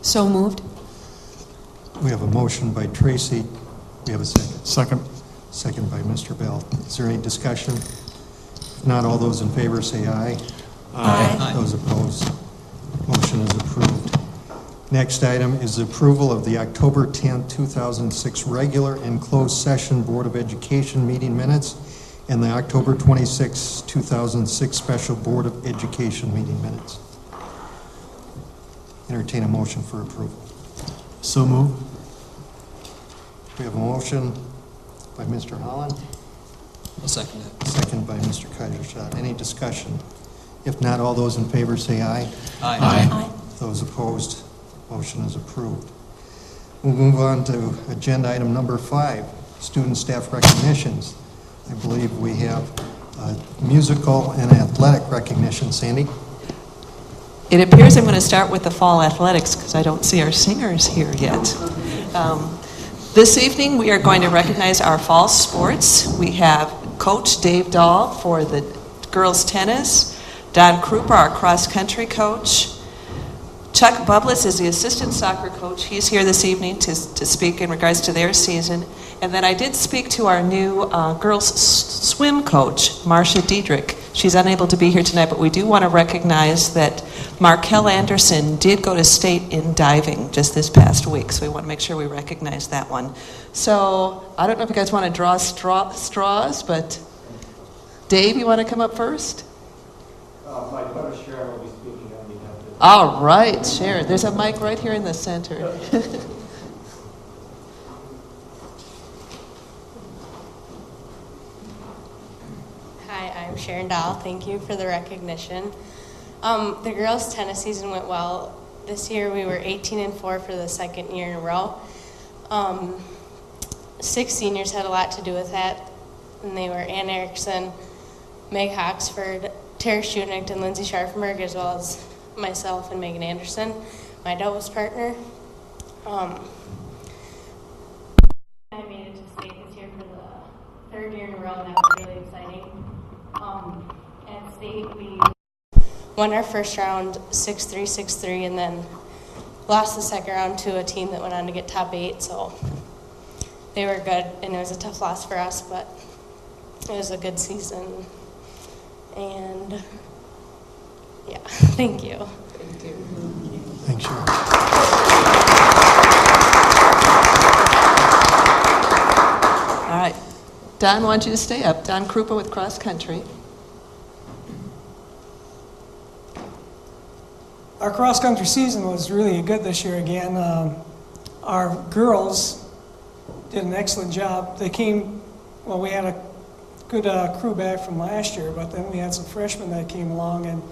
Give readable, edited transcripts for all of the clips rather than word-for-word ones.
So moved. We have a motion by Tracy. We have a second. Second. Second by Mr. Bell. Is there any discussion? If not, all those in favor say aye. Aye. Those opposed, motion is approved. Next item is approval of the October 10, 2006 regular and closed session Board of Education meeting minutes and the October 26, 2006 special Board of Education meeting minutes. Entertain a motion for approval. So moved. We have a motion by Mr. Holland. I'll second it. Second by Mr. Kaiserschott. Any discussion? If not, all those in favor say aye. Aye. Aye. Those opposed, motion is approved. We'll move on to agenda item number 5, student staff recognitions. I believe we have musical and athletic recognition. Sandy? It appears I'm going to start with the fall athletics because I don't see our singers here yet. This evening we are going to recognize our fall sports. We have Coach Dave Dahl for the girls tennis, Don Krupa, our cross-country coach. Chuck Bublitz is the assistant soccer coach. He's here this evening to speak in regards to their season. And then I did speak to our new girls swim coach, Marcia Diedrich. She's unable to be here tonight, but we do want to recognize that Markel Anderson did go to state in diving just this past week, so we want to make sure we recognize that one. So I don't know if you guys want to draw straws, but Dave, you want to come up first? My daughter Sharon will be speaking on behalf of the... All right, Sharon. There's a mic right here in the center. Hi, I'm Sharon Dahl. Thank you for the recognition. The girls' tennis season went well. This year we were 18-4 for the second year in a row. 6 seniors had a lot to do with that, and they were Ann Erickson, Meg Hoxford, Tara Schunicht, and Lindsay Scharfenberg, as well as myself and Megan Anderson, my doubles partner. I made it to state this year for the 3rd year in a row, and that was really exciting. At state, we won our first round 6-3, 6-3, and then lost the second round to a team that went on to get top 8, so they were good, and it was a tough loss for us, but it was a good season. And yeah, thank you. Thank you. Thanks, Sharon. All right. Don, I want you to stay up. Don Krupa with cross country. Our cross-country season was really good this year again. Our girls did an excellent job. They came, well, we had a good crew back from last year, but then we had some freshmen that came along,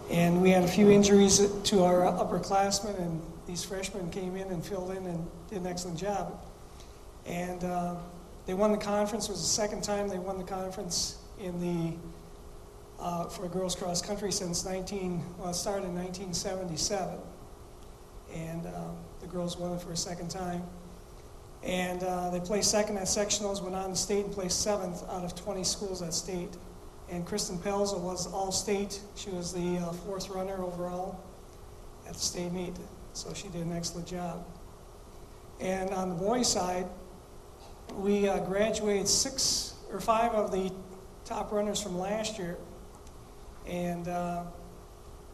and we had a few injuries to our upperclassmen, and these freshmen came in and filled in and did an excellent job. And they won the conference. It was the second time they won the conference in the for girls cross country since it started in 1977. And the girls won it for a second time. And they placed second at sectionals, went on to state and placed 7th out of 20 schools at state. And Kristen Pelza was all-state. She was the 4th runner overall at the state meet. So she did an excellent job. And on the boys' side, we graduated 5 of the top runners from last year. And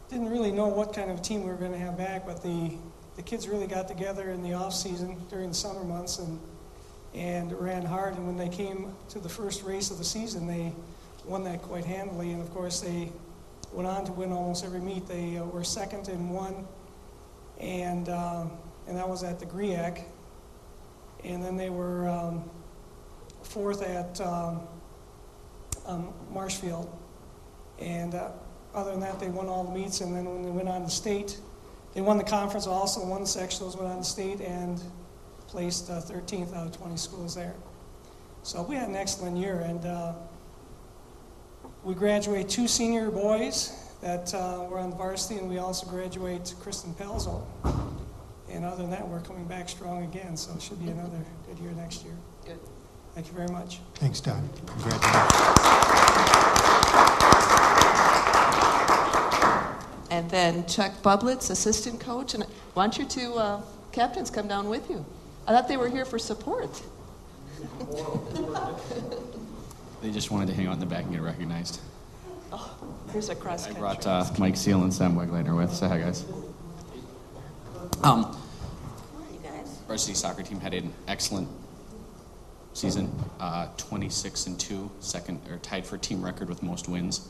didn't really know what kind of team we were going to have back, but the kids really got together in the off season during the summer months and ran hard. And when they came to the first race of the season, they won that quite handily. And of course, they went on to win almost every meet. They were second in one, and that was at the GRIAC. And then they were 4th at Marshfield. And other than that, they won all the meets. And then when they went on to state, they won the conference also, won the sectionals, went on to state, and placed 13th out of 20 schools there. So we had an excellent year. And we graduate 2 senior boys that were on varsity, and we also graduate Kristen Pelzo. And other than that, we're coming back strong again, so it should be another good year next year. Good. Thank you very much. Thanks, Don. Congratulations. And then Chuck Bublitz, assistant coach. And why don't your 2 captains come down with you? I thought they were here for support. They just wanted to hang out in the back and get recognized. Oh, here's a cross I country. brought Mike Seal and Sam Wegleiter with. Say hi, guys. Varsity soccer team had an excellent season, 26-2, tied for team record with most wins,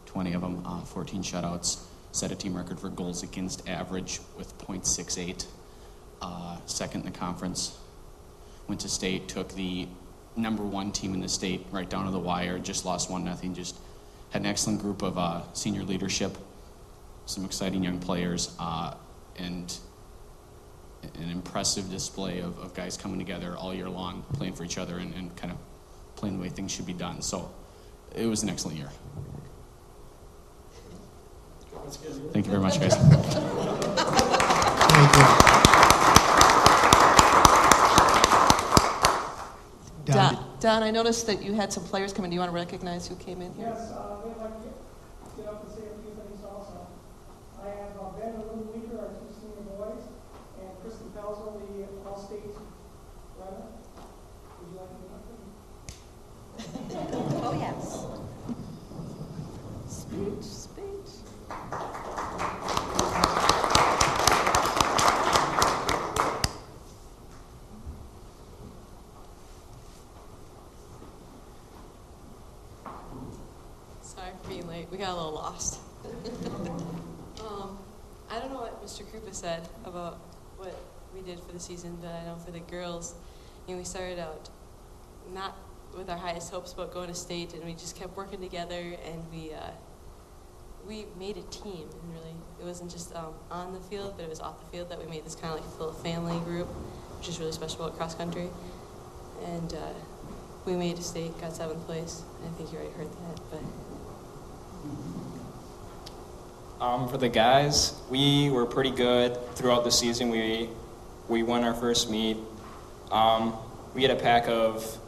20 of them, 14 shutouts, set a team record for goals against average with .68, second in the conference, went to state, took the number 1 team in the state right down to the wire, just lost 1-0, just had an excellent group of senior leadership, some exciting young players, and an impressive display of guys coming together all year long, playing for each other and kind of playing the way things should be done. So it was an excellent year. Thank you very much, guys. Thank you. Don, I noticed that you had some players come in. Do you want to recognize who came in here? Yes, we'd like to get up and say a few things also. I have Ben and Lou Weaver, our 2 senior boys, and Kristen Pelzo, the all-state runner. Would you like to do something? Oh, yes. Speech. Sorry for being late. We got a little lost. I don't know what Mr. Krupa said about what we did for the season, but I know for the girls, we started out not with our highest hopes about going to state, and we just kept working together, and we made a team. And really, it wasn't just on the field, but it was off the field that we made this kind of like little family group, which is really special about cross country. And we made a state, got 7th place. I think you already heard that, but. For the guys, we were pretty good throughout the season. We won our first meet. We had a pack of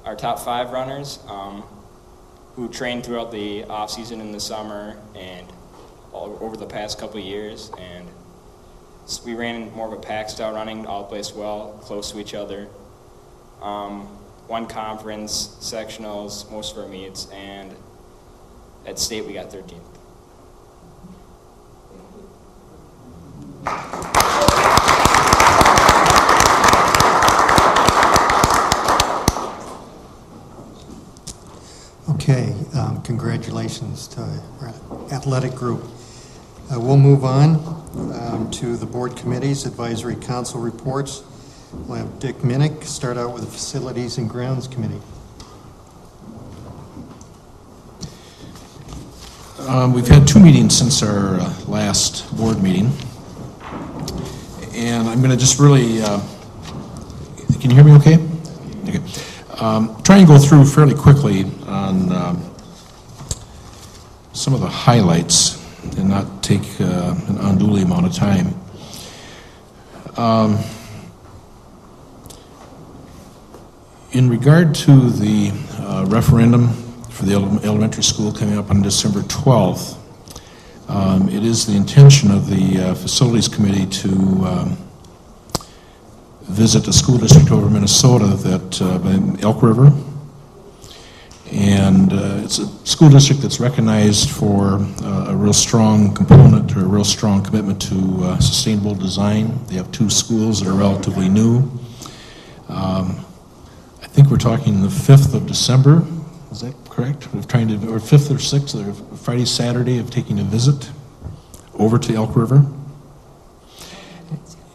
our top 5 runners who trained throughout the off season in the summer and over the past couple of years. And we ran more of a pack style running, all placed well, close to each other. Won conference, sectionals, most of our meets, and at state we got 13th. Okay, congratulations to our athletic group. We'll move on to the board committees, advisory council reports. We'll have Dick Minnick start out with the Facilities and Grounds Committee. We've had 2 meetings since our last board meeting. And I'm going to just really, can you hear me okay? Okay. Try and go through fairly quickly on some of the highlights and not take an unduly amount of time. In regard to the referendum for the elementary school coming up on December 12th, it is the intention of the Facilities Committee to visit a school district over Minnesota that in Elk River. And it's a school district that's recognized for a real strong component or a real strong commitment to sustainable design. They have 2 schools that are relatively new. I think we're talking the 5th of December. Is that correct? We're trying to, or 5th or 6th, or Friday, Saturday of taking a visit over to Elk River.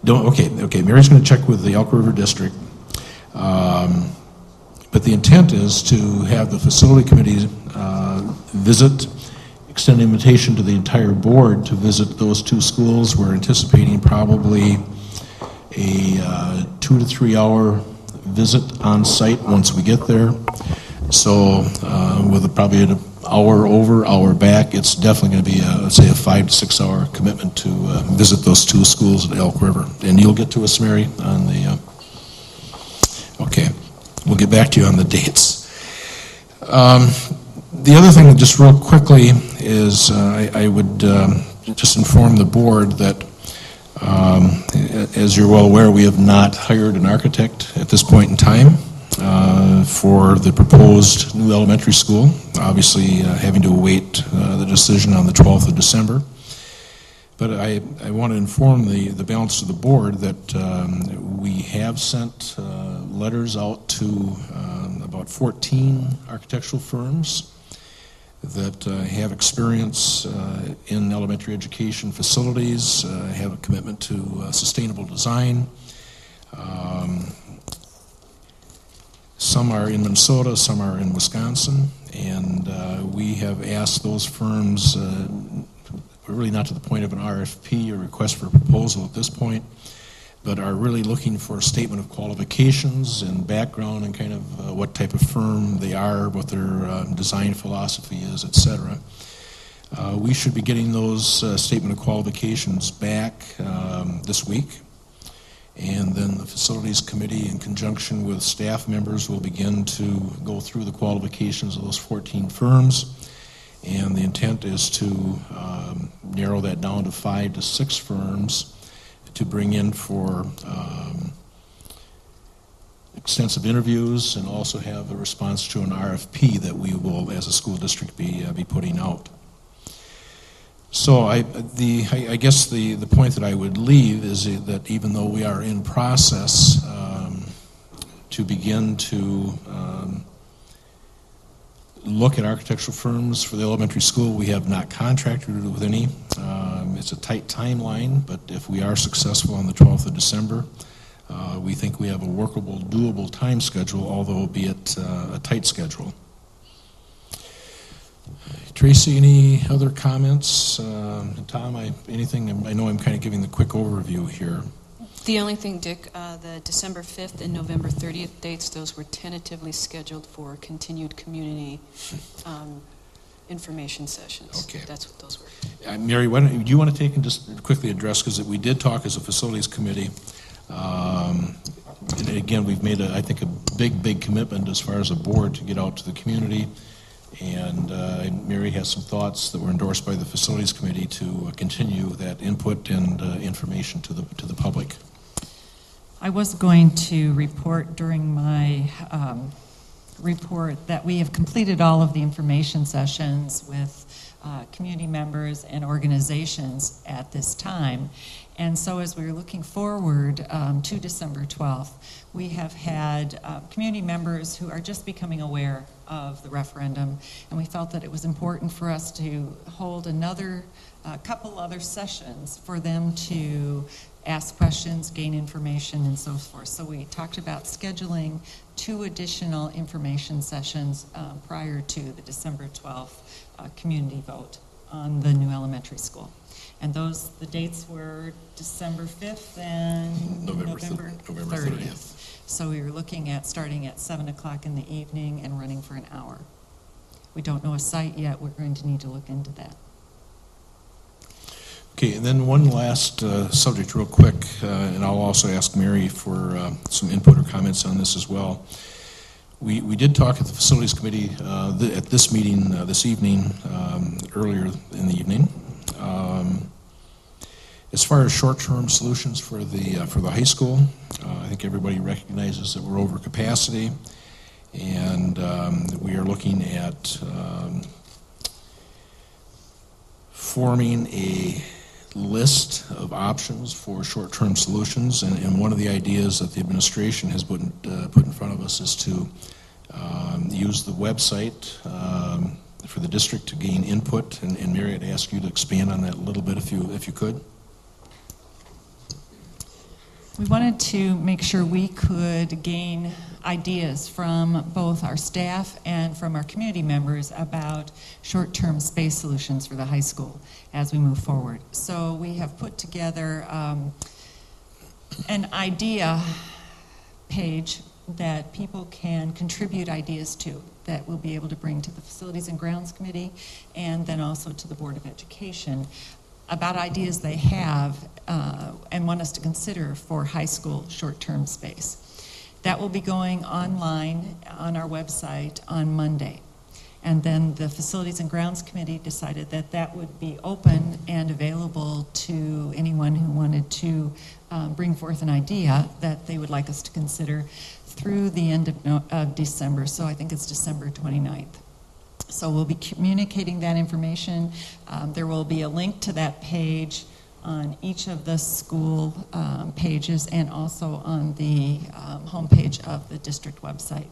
Okay. Mary's going to check with the Elk River District. But the intent is to have the facility committee visit, extend an invitation to the entire board to visit those 2 schools. We're anticipating probably a 2 to 3 hour visit on site once we get there. So with probably an hour over, hour back, it's definitely going to be, let's say, a 5 to 6 hour commitment to visit those 2 schools at Elk River. And you'll get to us, Mary, on the, okay. We'll get back to you on the dates. The other thing, just real quickly, is I would just inform the board that, as you're well aware, we have not hired an architect at this point in time for the proposed new elementary school, obviously having to await the decision on the 12th of December. But I want to inform the balance of the board that we have sent letters out to about 14 architectural firms that have experience in elementary education facilities, have a commitment to sustainable design. Some are in Minnesota, some are in Wisconsin, and we have asked those firms, we're really not to the point of an RFP or request for a proposal at this point, but are really looking for a statement of qualifications and background and kind of what type of firm they are, what their design philosophy is, etc. We should be getting those statement of qualifications back this week, and then the facilities committee in conjunction with staff members will begin to go through the qualifications of those 14 firms. And the intent is to narrow that down to 5 to 6 firms to bring in for extensive interviews and also have a response to an RFP that we will, as a school district, be putting out. So I guess the point that I would leave is that even though we are in process to begin to look at architectural firms for the elementary school, we have not contracted with any. It's a tight timeline, but if we are successful on the 12th of December, we think we have a workable, doable time schedule, although be it a tight schedule. Tracy, any other comments? Tom, anything? I know I'm kind of giving the quick overview here. The only thing, Dick, the December 5th and November 30th dates, those were tentatively scheduled for continued community information sessions. Okay. That's what those were. Mary, do you want to take and just quickly address, because we did talk as a facilities committee, and again, we've made, I think, a big commitment as far as a board to get out to the community, and Mary has some thoughts that were endorsed by the facilities committee to continue that input and information to the public. I was going to report during my report that we have completed all of the information sessions with community members and organizations at this time. And so as we were looking forward to December 12th, we have had community members who are just becoming aware of the referendum, and we felt that it was important for us to hold another couple other sessions for them to ask questions, gain information, and so forth. So we talked about scheduling 2 additional information sessions prior to the December 12th community vote on the new elementary school. And the dates were December 5th and November 30th. So we were looking at starting at 7 o'clock in the evening and running for an hour. We don't know a site yet. We're going to need to look into that. Okay, and then one last subject real quick, and I'll also ask Mary for some input or comments on this as well. We did talk at the Facilities Committee at this meeting this evening, earlier in the evening. As far as short-term solutions for the high school, I think everybody recognizes that we're over capacity, and we are looking at forming a list of options for short-term solutions, and one of the ideas that the administration has put in front of us is to use the website for the district to gain input. And Mary, I'd ask you to expand on that a little bit if you could. We wanted to make sure we could gain ideas from both our staff and from our community members about short-term space solutions for the high school as we move forward. So we have put together an idea page that people can contribute ideas to that we'll be able to bring to the Facilities and Grounds Committee and then also to the Board of Education about ideas they have and want us to consider for high school short-term space. That will be going online on our website on Monday. And then the Facilities and Grounds Committee decided that that would be open and available to anyone who wanted to bring forth an idea that they would like us to consider through the end of December. So I think it's December 29th. So we'll be communicating that information. There will be a link to that page on each of the school pages and also on the homepage of the district website.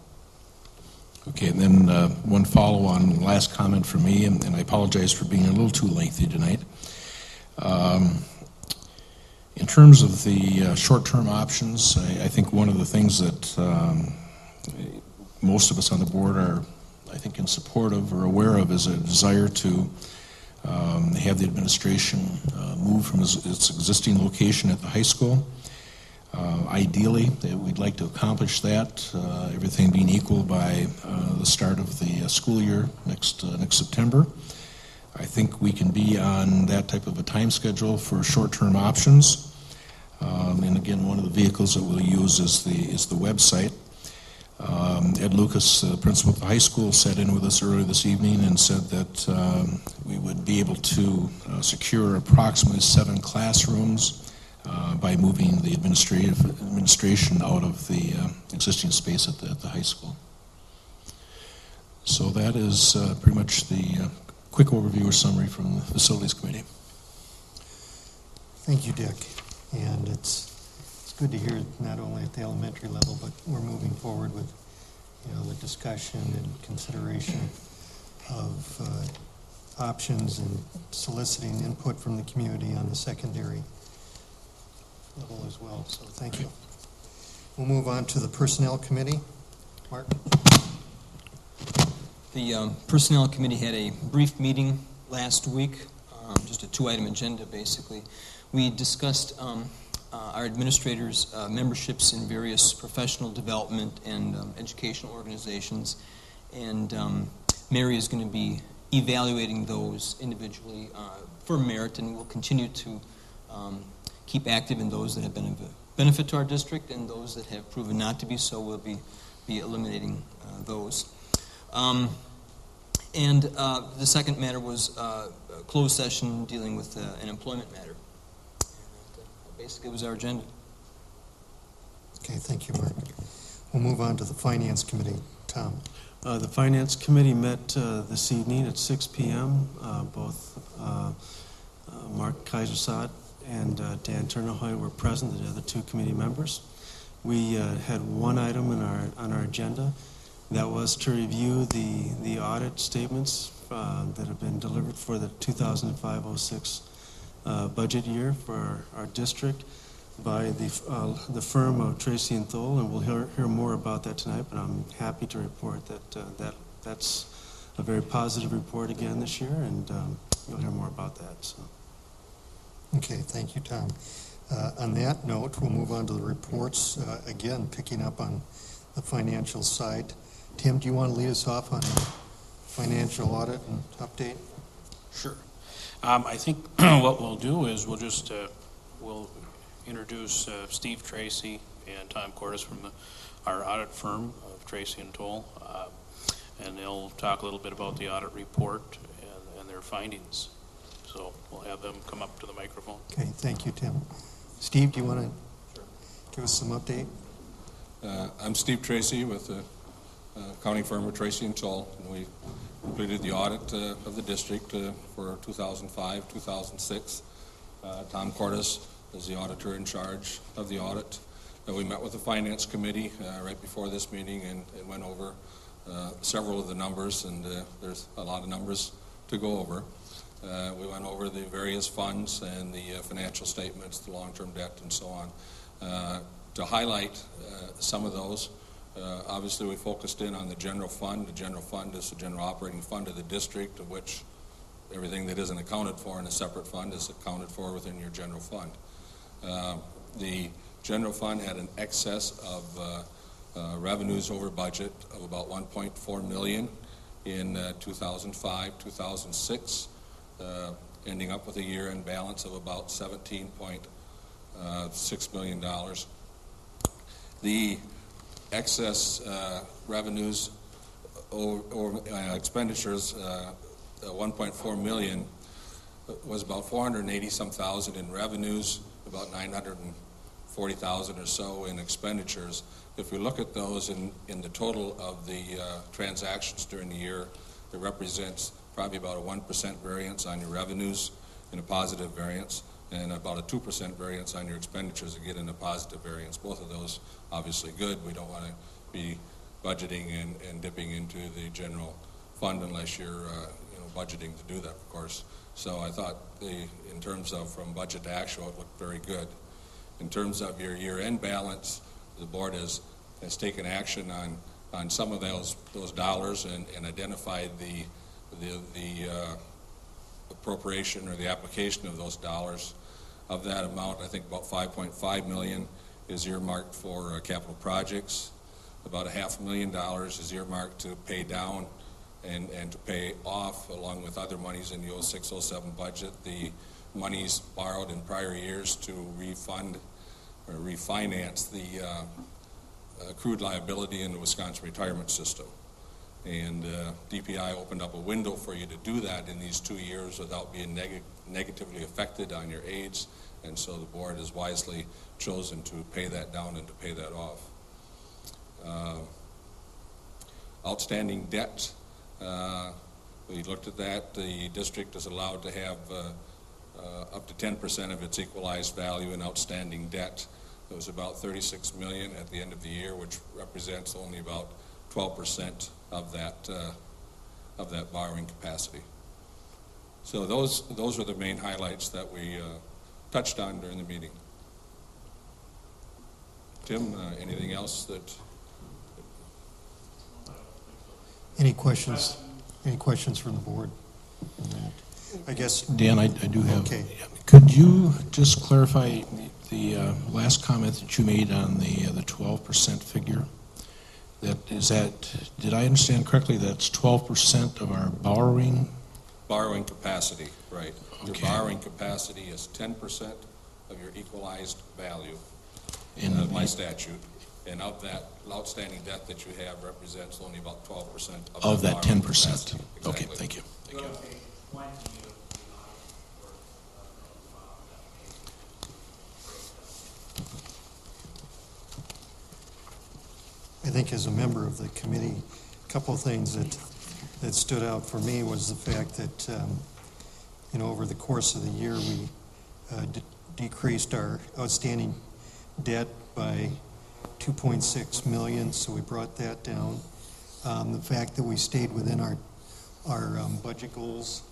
Okay, and then one follow-on last comment from me, and I apologize for being a little too lengthy tonight. In terms of the short-term options, I think one of the things that most of us on the board are, I think, in support of or aware of is a desire to have the administration move from its existing location at the high school. Ideally, we'd like to accomplish that, everything being equal by the start of the school year next September. I think we can be on that type of a time schedule for short-term options. And again, one of the vehicles that we'll use is the website. Ed Lucas, the principal of the high school, sat in with us earlier this evening and said that we would be able to secure approximately 7 classrooms by moving the administration out of the existing space at the high school. So that is pretty much the quick overview or summary from the Facilities Committee. Thank you, Dick. And it's good to hear not only at the elementary level, but we're moving forward with the discussion and consideration of options and soliciting input from the community on the secondary level as well. So thank you. We'll move on to the Personnel Committee. Mark? The Personnel Committee had a brief meeting last week, just a 2-item agenda basically. We discussed our administrators' memberships in various professional development and educational organizations, and Mary is going to be evaluating those individually for merit, and we'll continue to keep active in those that have been of benefit to our district, and those that have proven not to be so, we'll be eliminating those. And the second matter was a closed session dealing with an employment matter. Basically, it was our agenda. Okay, thank you, Mark. We'll move on to the Finance Committee. Tom? The Finance Committee met this evening at 6 p.m. Both Mark Kaisersad and Dan Turnerhoy were present, the other 2 committee members. We had one item on our agenda. That was to review the audit statements that have been delivered for the 2005-06 budget year for our district by the firm of Tracy and Thole, and we'll hear more about that tonight, but I'm happy to report that that's a very positive report again this year, and you'll hear more about that. So. Okay, thank you, Tom. On that note, we'll move on to the reports. Again, picking up on the financial side. Tim, do you want to lead us off on a financial audit and update? Sure. I think what we'll do is we'll introduce Steve Tracy and Tom Cordes from our audit firm of Tracy and Toll, and they'll talk a little bit about the audit report and their findings. So we'll have them come up to the microphone. Okay, thank you, Tim. Steve, do you want to give us some update? I'm Steve Tracy with the accounting firm of Tracy and Toll, and we completed the audit of the district for 2005-2006. Tom Cordes is the auditor in charge of the audit. We met with the finance committee right before this meeting and went over several of the numbers, and there's a lot of numbers to go over. We went over the various funds and the financial statements, the long-term debt, and so on. To highlight some of those, obviously we focused in on the general fund. The general fund is the general operating fund of the district, of which everything that isn't accounted for in a separate fund is accounted for within your general fund. The general fund had an excess of revenues over budget of about $1.4 million in 2005-2006, ending up with a year-end balance of about $17.6 million. The excess revenues or expenditures, $1.4 million, was about $480,000 in revenues, about $940,000 or so in expenditures. If we look at those in the total of the transactions during the year, it represents probably about a 1% variance on your revenues and a positive variance, and about a 2% variance on your expenditures, again in a positive variance. Both of those obviously good. We don't want to be budgeting and dipping into the general fund unless you're budgeting to do that, of course. So I thought in terms of from budget to actual, it looked very good. In terms of your year-end balance, the board has taken action on some of those dollars and identified the appropriation or the application of those dollars. Of that amount, I think about $5.5 million is earmarked for capital projects. About $500,000 is earmarked to pay down and to pay off, along with other monies in the 06-07 budget, the monies borrowed in prior years to refund or refinance the accrued liability in the Wisconsin retirement system. And DPI opened up a window for you to do that in these 2 years without being negatively affected on your aids, and so the board has wisely chosen to pay that down and to pay that off. Outstanding debt, we looked at that. The district is allowed to have up to 10% of its equalized value in outstanding debt. It was about $36 million at the end of the year, which represents only about 12% of that borrowing capacity. So those are the main highlights that we touched on during the meeting. Tim, anything else that? Any questions? Any questions from the board? I guess. Dan, I do have. Okay. Could you just clarify the last comment that you made on the 12% figure? Did I understand correctly? That's 12% of our borrowing Capacity, right. Okay. Your borrowing capacity is 10% of your equalized value by statute. And of that outstanding debt that you have represents only about 12% of that 10%. Exactly. Okay, thank you. Thank you. I think as a member of the committee, a couple of things that stood out for me was the fact that, over the course of the year, we decreased our outstanding debt by $2.6 million, so we brought that down. The fact that we stayed within our budget goals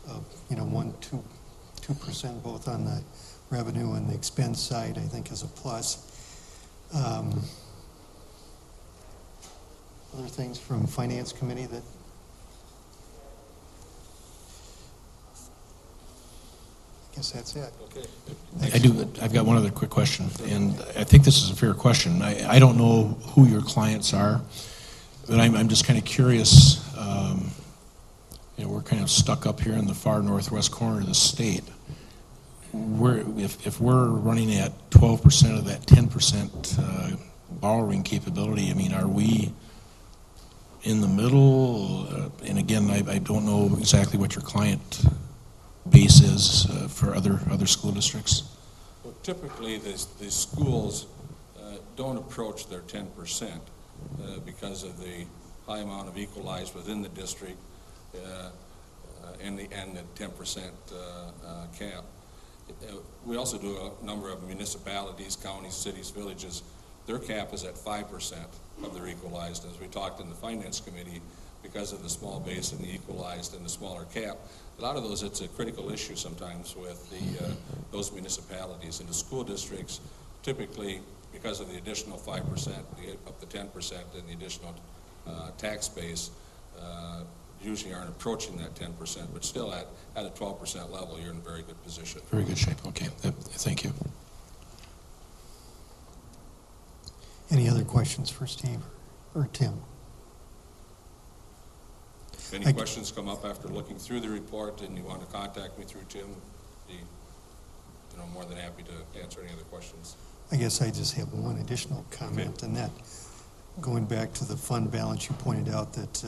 of 2% both on the revenue and the expense side, I think is a plus. Other things from Finance Committee that? guess that's it. Okay. I've got one other quick question, and I think this is a fair question. I don't know who your clients are, but I'm just kind of curious. We're kind of stuck up here in the far northwest corner of the state. If we're running at 12% of that 10% borrowing capability, I mean, are we in the middle? And again, I don't know exactly what your client base is for other school districts. Well, typically, the schools don't approach their 10% because of the high amount of equalized within the district and the 10% cap. We also do a number of municipalities, counties, cities, villages. Their cap is at 5% of their equalized. As we talked in the Finance Committee, because of the small base and the equalized and the smaller cap, a lot of those, it's a critical issue sometimes with those municipalities. And the school districts, typically, because of the additional 5%, up to 10%, and the additional tax base, usually aren't approaching that 10%, but still at a 12% level, you're in very good position. Very good shape. Okay. Thank you. Any other questions for Steve or Tim? If any questions come up after looking through the report and you want to contact me through Tim, I'm more than happy to answer any other questions. I guess I just have one additional comment, and that going back to the fund balance, you pointed out that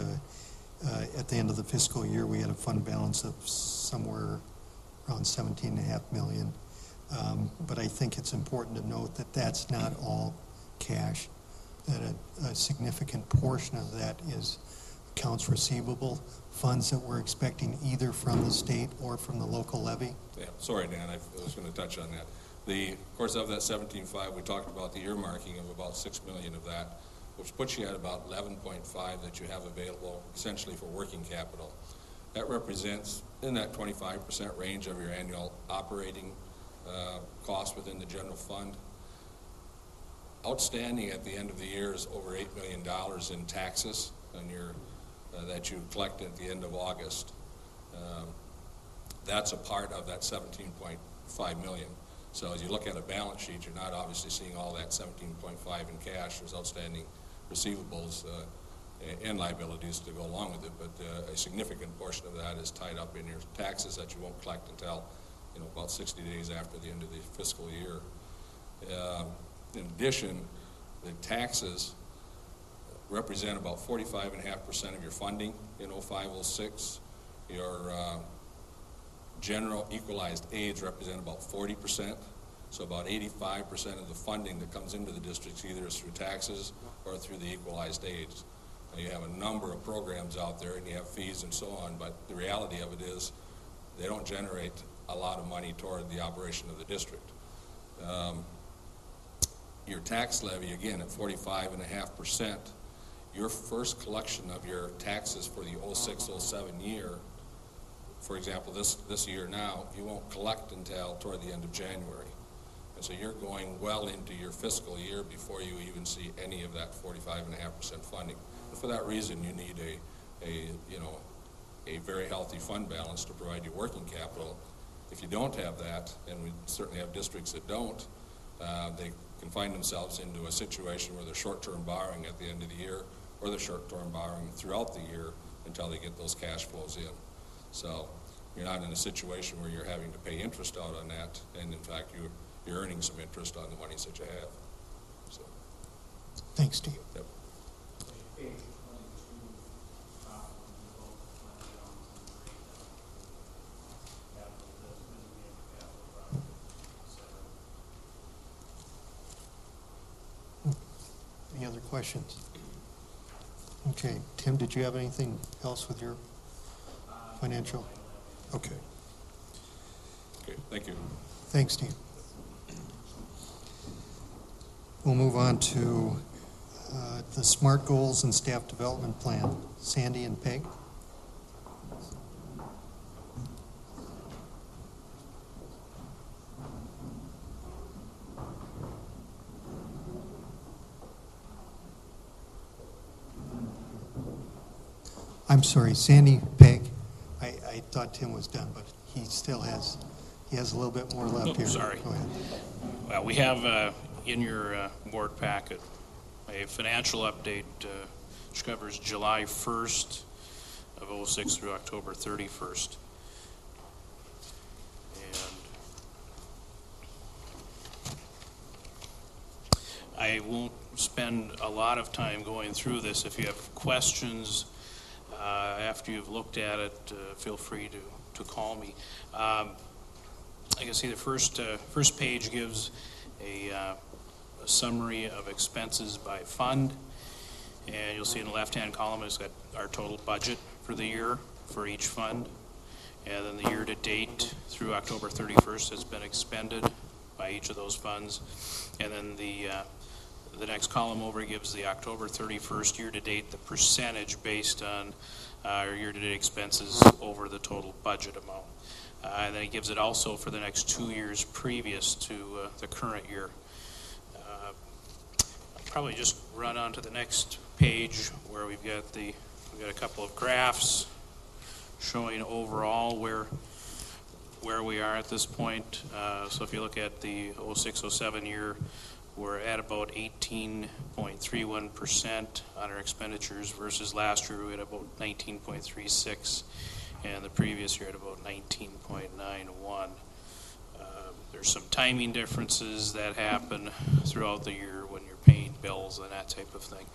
at the end of the fiscal year we had a fund balance of somewhere around $17.5 million. But I think it's important to note that that's not all cash, that a significant portion of that is accounts receivable, funds that we're expecting either from the state or from the local levy. Yeah, sorry, Dan, I was going to touch on that. Of course, of that 17.5, we talked about the earmarking of about $6 million of that, which puts you at about 11.5 that you have available essentially for working capital. That represents in that 25% range of your annual operating cost within the general fund. Outstanding at the end of the year is over $8 million in taxes on your that you collect at the end of August. That's a part of that 17.5 million. So as you look at a balance sheet, you're not obviously seeing all that 17.5 in cash. There's outstanding receivables and liabilities to go along with it, but a significant portion of that is tied up in your taxes that you won't collect until about 60 days after the end of the fiscal year. In addition, the taxes represent about 45.5% of your funding in 05-06. Your general equalized aids represent about 40%. So about 85% of the funding that comes into the districts either is through taxes or through the equalized aids. Now you have a number of programs out there and you have fees and so on, but the reality of it is they don't generate a lot of money toward the operation of the district. Your tax levy, again, at 45.5%, your first collection of your taxes for the 06-07 year, for example, this year now, you won't collect until toward the end of January. And so you're going well into your fiscal year before you even see any of that 45.5% funding. And for that reason, you need a very healthy fund balance to provide you working capital. If you don't have that, and we certainly have districts that don't, they can find themselves into a situation where they're short-term borrowing at the end of the year or they're short-term borrowing throughout the year until they get those cash flows in. So you're not in a situation where you're having to pay interest out on that, and in fact, you're earning some interest on the monies that you have. So. Thanks, Steve. Yep. Any other questions? Okay, Tim, did you have anything else with your financial? Okay. Okay, thank you. Thanks, Steve. We'll move on to the SMART Goals and Staff Development Plan. Sandy and Peg. I'm sorry, Sandy, Peg. I thought Tim was done, but he still has He has a little bit more left here. Sorry. Go ahead. Well, we have in your board packet a financial update which covers July 1st of 06 through October 31st. And I won't spend a lot of time going through this. If you have questions after you've looked at it, feel free to call me. I can see the first page gives a summary of expenses by fund, and you'll see in the left-hand column it's got our total budget for the year for each fund, and then the year-to-date through October 31st has been expended by each of those funds, and then the next column over gives the October 31st year-to-date, the percentage based on our year-to-date expenses over the total budget amount. And then it gives it also for the next 2 years previous to the current year. I'll probably just run on to the next page where we've got a couple of graphs showing overall where we are at this point. So if you look at the 06-07 year, we're at about 18.31% on our expenditures versus last year we had about 19.36%. And the previous year at about 19.91. There's some timing differences that happen throughout the year when you're paying bills and that type of thing.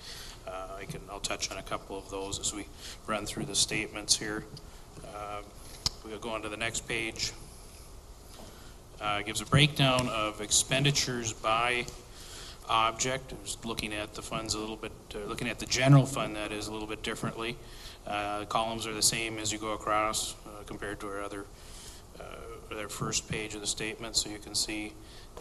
I'll touch on a couple of those as we run through the statements here. We'll go on to the next page. It gives a breakdown of expenditures by object. Just looking at the funds a little bit, looking at the general fund that is a little bit differently. The columns are the same as you go across compared to our first page of the statement, so you can see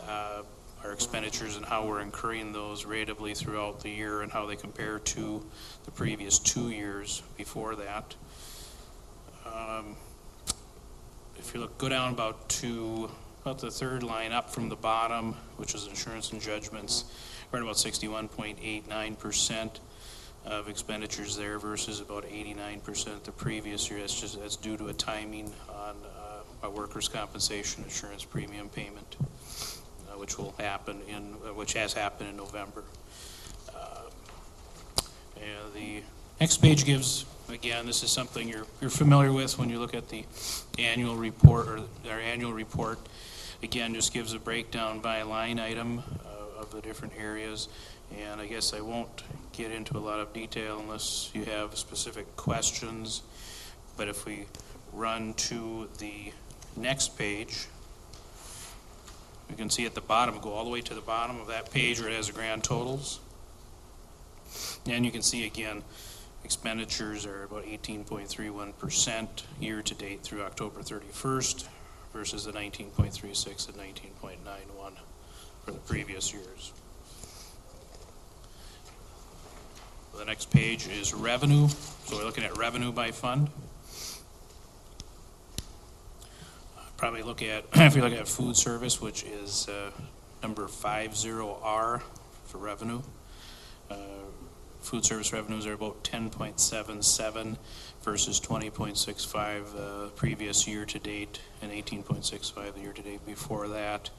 our expenditures and how we're incurring those ratably throughout the year and how they compare to the previous 2 years before that. If you go down about the third line up from the bottom, which is insurance and judgments, we're at about 61.89% of expenditures there versus about 89% the previous year. That's due to a timing on a workers' compensation insurance premium payment, which has happened in November. And the next page gives, again, this is something you're familiar with when you look at the annual report, or our annual report. Again, just gives a breakdown by line item of the different areas. And I guess I won't get into a lot of detail unless you have specific questions. But if we run to the next page, you can see at the bottom, go all the way to the bottom of that page where it has the grand totals. And you can see again, expenditures are about 18.31% year to date through October 31st versus the 19.36 and 19.91 for the previous years. The next page is revenue. So we're looking at revenue by fund. Probably look at, if you look at food service, which is number 50R for revenue. Food service revenues are about 10.77 versus 20.65 previous year to date and 18.65 the year to date before that.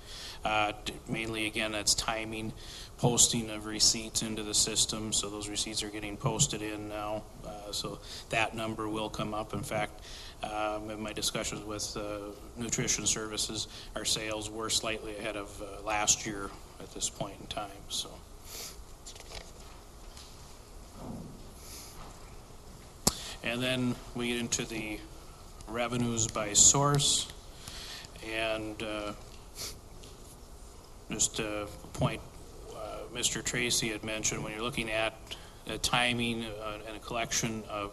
Mainly, again, that's timing, posting of receipts into the system. So those receipts are getting posted in now. So that number will come up. In fact, in my discussions with nutrition services, our sales were slightly ahead of last year at this point in time. So. And then we get into the revenues by source, and just a point Mr. Tracy had mentioned, when you're looking at timing and a collection of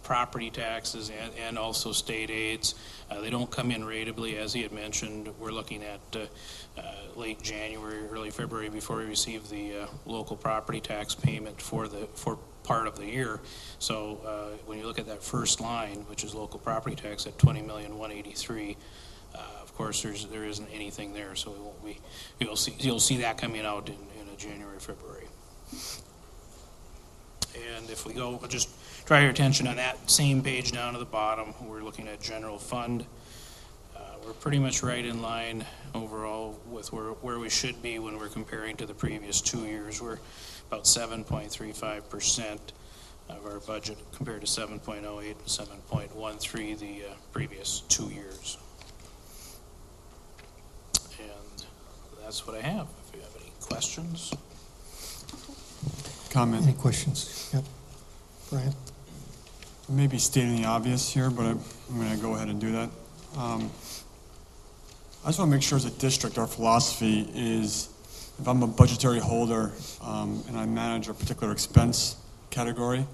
property taxes and also state aids, they don't come in ratably, as he had mentioned. We're looking at late January, early February before we receive the local property tax payment for part of the year. So when you look at that first line, which is local property tax at $20,183,000, of course there isn't anything there, so you'll see that coming out in January, February. And if we go, just draw your attention on that same page down to the bottom, we're looking at general fund. we're pretty much right in line overall with where we should be when we're comparing to the previous 2 years. We're about 7.35% of our budget compared to 7.08 and 7.13 the previous 2 years. And that's what I have. If you have any questions. Comment. Any questions? Yep. Brian? Maybe stating the obvious here, but I'm going to go ahead and do that. I just want to make sure as a district our philosophy is if I'm a budgetary holder and I manage a particular expense category,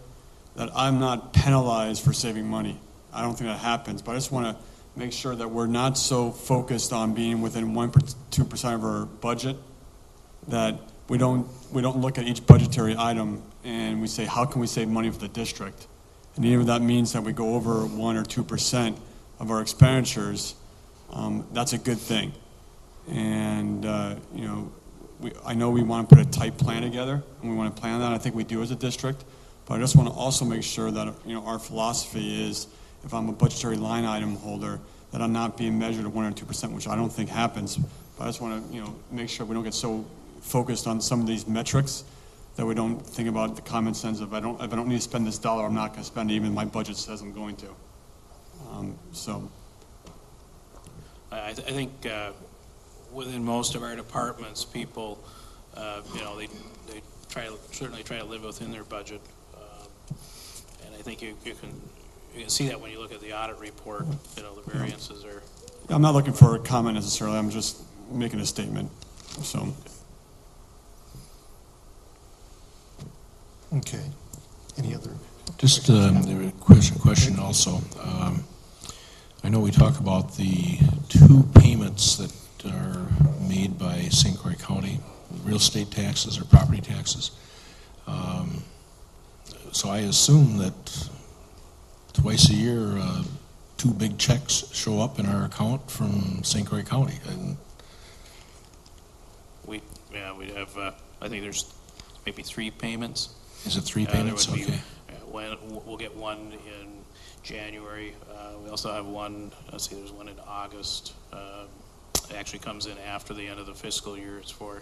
that I'm not penalized for saving money. I don't think that happens, but I just want to make sure that we're not so focused on being within 1-2% of our budget that we don't look at each budgetary item and we say, how can we save money for the district? And even if that means that we go over 1 or 2% of our expenditures, that's a good thing. And I know we want to put a tight plan together, and we want to plan that. I think we do as a district. But I just want to also make sure that our philosophy is, if I'm a budgetary line item holder, that I'm not being measured at 1 or 2%, which I don't think happens. But I just want to make sure we don't get so focused on some of these metrics that we don't think about the common sense of if I don't need to spend this dollar, I'm not going to spend it, even if my budget says I'm going to. I think within most of our departments, people, they certainly try to live within their budget, and I think you can see that when you look at the audit report. The variances are. I'm not looking for a comment necessarily. I'm just making a statement. So. Okay. Any other? Just a question also. I know we talk about the 2 payments that are made by St. Croix County, real estate taxes or property taxes. So I assume that twice a year, 2 big checks show up in our account from St. Croix County. And we have, I think there's maybe 3 payments. Is it 3 payments? There would be, okay. We'll get one in January. We also have one, there's one in August. It actually comes in after the end of the fiscal year. It's for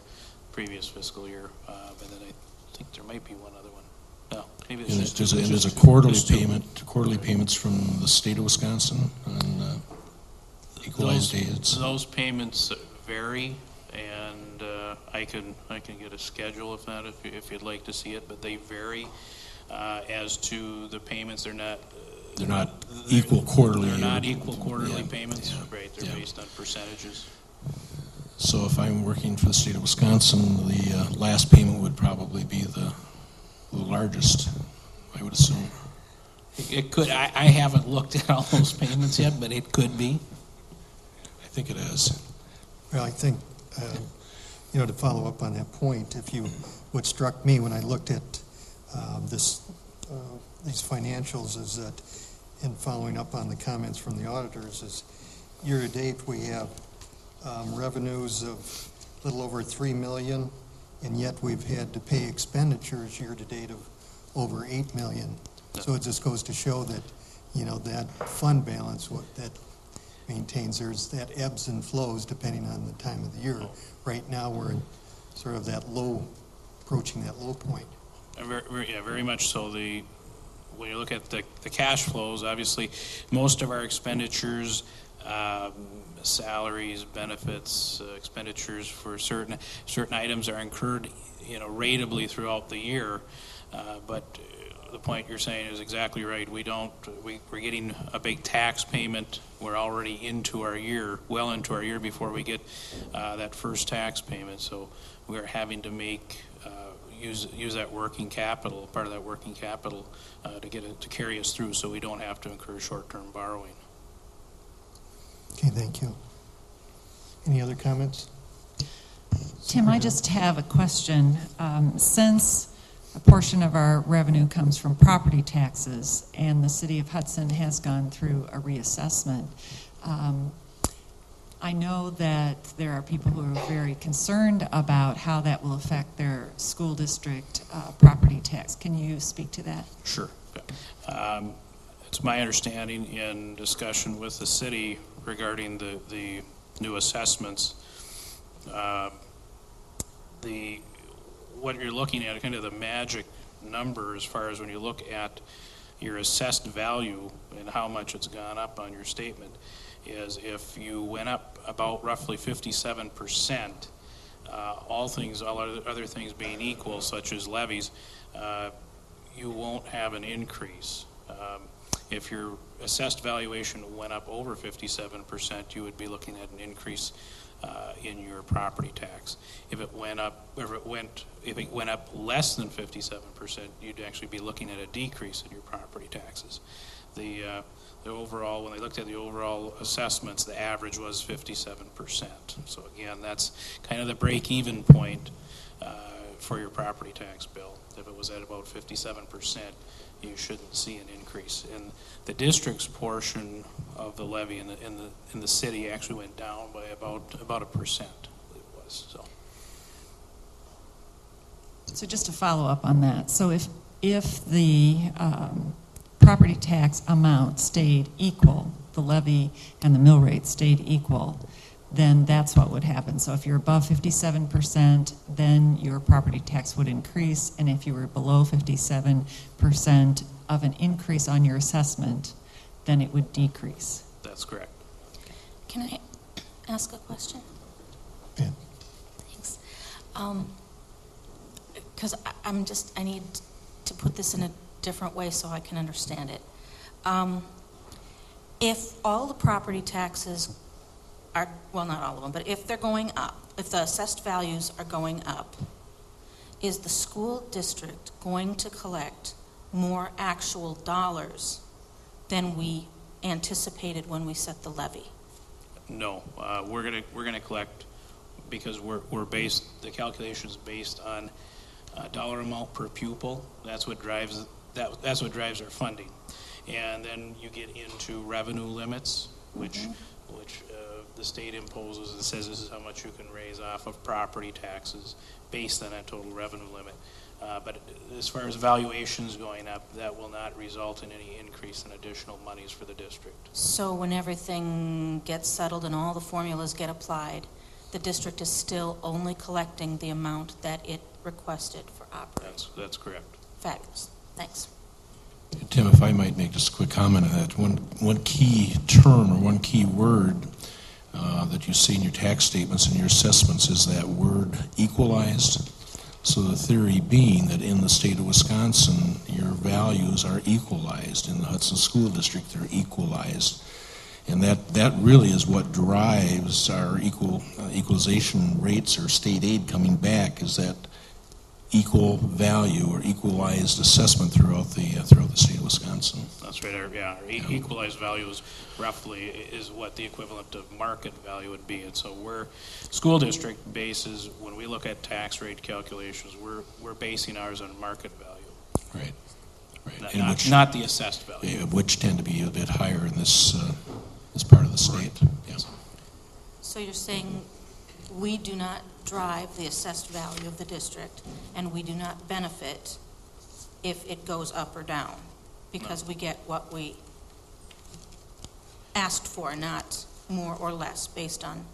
previous fiscal year. And then I think there might be one other one. No, maybe there's a quarterly payment, quarterly payments from the state of Wisconsin on equalized days. Those payments vary, and I can get a schedule of that if you'd like to see it, but they vary as to the payments. They're not equal quarterly. They're not equal quarterly payments. Yeah. Right, they're based on percentages. So if I'm working for the state of Wisconsin, the last payment would probably be the largest, I would assume. It could. I haven't looked at all those payments yet, but it could be. I think it is. Well, I think, to follow up on that point, what struck me when I looked at these financials is that, in following up on the comments from the auditors, is year-to-date we have revenues of a little over $3 million, and yet we've had to pay expenditures year-to-date of over $8 million. So it just goes to show that, that fund balance, what that maintains, there's that ebbs and flows depending on the time of the year. Right now we're in sort of that approaching that low point. Very much so. When you look at the cash flows, obviously most of our expenditures, salaries, benefits, expenditures for certain items are incurred, ratably throughout the year. But the point you're saying is exactly right. We're getting a big tax payment. We're already well into our year before we get that first tax payment. So we're having to use that working capital, part of that working capital, to carry us through, so we don't have to incur short-term borrowing. Okay, thank you. Any other comments? Tim, I just have a question. Since a portion of our revenue comes from property taxes, and the city of Hudson has gone through a reassessment, I know that there are people who are very concerned about how that will affect their school district property tax. Can you speak to that? Sure. It's my understanding, in discussion with the city regarding the new assessments. What you're looking at, kind of the magic number as far as when you look at your assessed value and how much it's gone up on your statement, is if you went up about roughly 57%, all other things being equal, such as levies, you won't have an increase. If your assessed valuation went up over 57%, you would be looking at an increase in your property tax. If it went up less than 57%, you'd actually be looking at a decrease in your property taxes. The overall, when they looked at the overall assessments, the average was 57%. So again, that's kind of the break-even point for your property tax bill. If it was at about 57%, you shouldn't see an increase. And the district's portion of the levy in the city actually went down by about 1%, I believe it was. So just to follow up on that, so if the property tax amount stayed equal, the levy and the mill rate stayed equal, then that's what would happen. So if you're above 57%, then your property tax would increase, and if you were below 57% of an increase on your assessment, then it would decrease. That's correct. Can I ask a question? Yeah. Thanks. Because I need to put this in a different way so I can understand it. If all the property taxes are, well, not all of them, but if they're going up, if the assessed values are going up, is the school district going to collect more actual dollars than we anticipated when we set the levy? No, we're gonna collect, because the calculation is based on dollar amount per pupil. That's what drives our funding, and then you get into revenue limits, which the state imposes and says this is how much you can raise off of property taxes based on that total revenue limit. But as far as valuations going up, that will not result in any increase in additional monies for the district. So when everything gets settled and all the formulas get applied, the district is still only collecting the amount that it requested for operating? That's correct. Fabulous. Thanks. Tim, if I might make just a quick comment on that. One key term or one key word that you see in your tax statements and your assessments is that word equalized. So the theory being that in the state of Wisconsin, your values are equalized. In the Hudson School District, they're equalized. And that really is what drives our equalization rates or state aid coming back, is that equal value or equalized assessment throughout the state of Wisconsin. That's right. Our equalized value is what the equivalent of market value would be. And so school district bases, when we look at tax rate calculations, we're basing ours on market value. Right. Not the assessed value. Which tend to be a bit higher in this part of the state. Yeah. So you're saying we do not drive the assessed value of the district, and we do not benefit if it goes up or down, because we get what we asked for, not more or less based on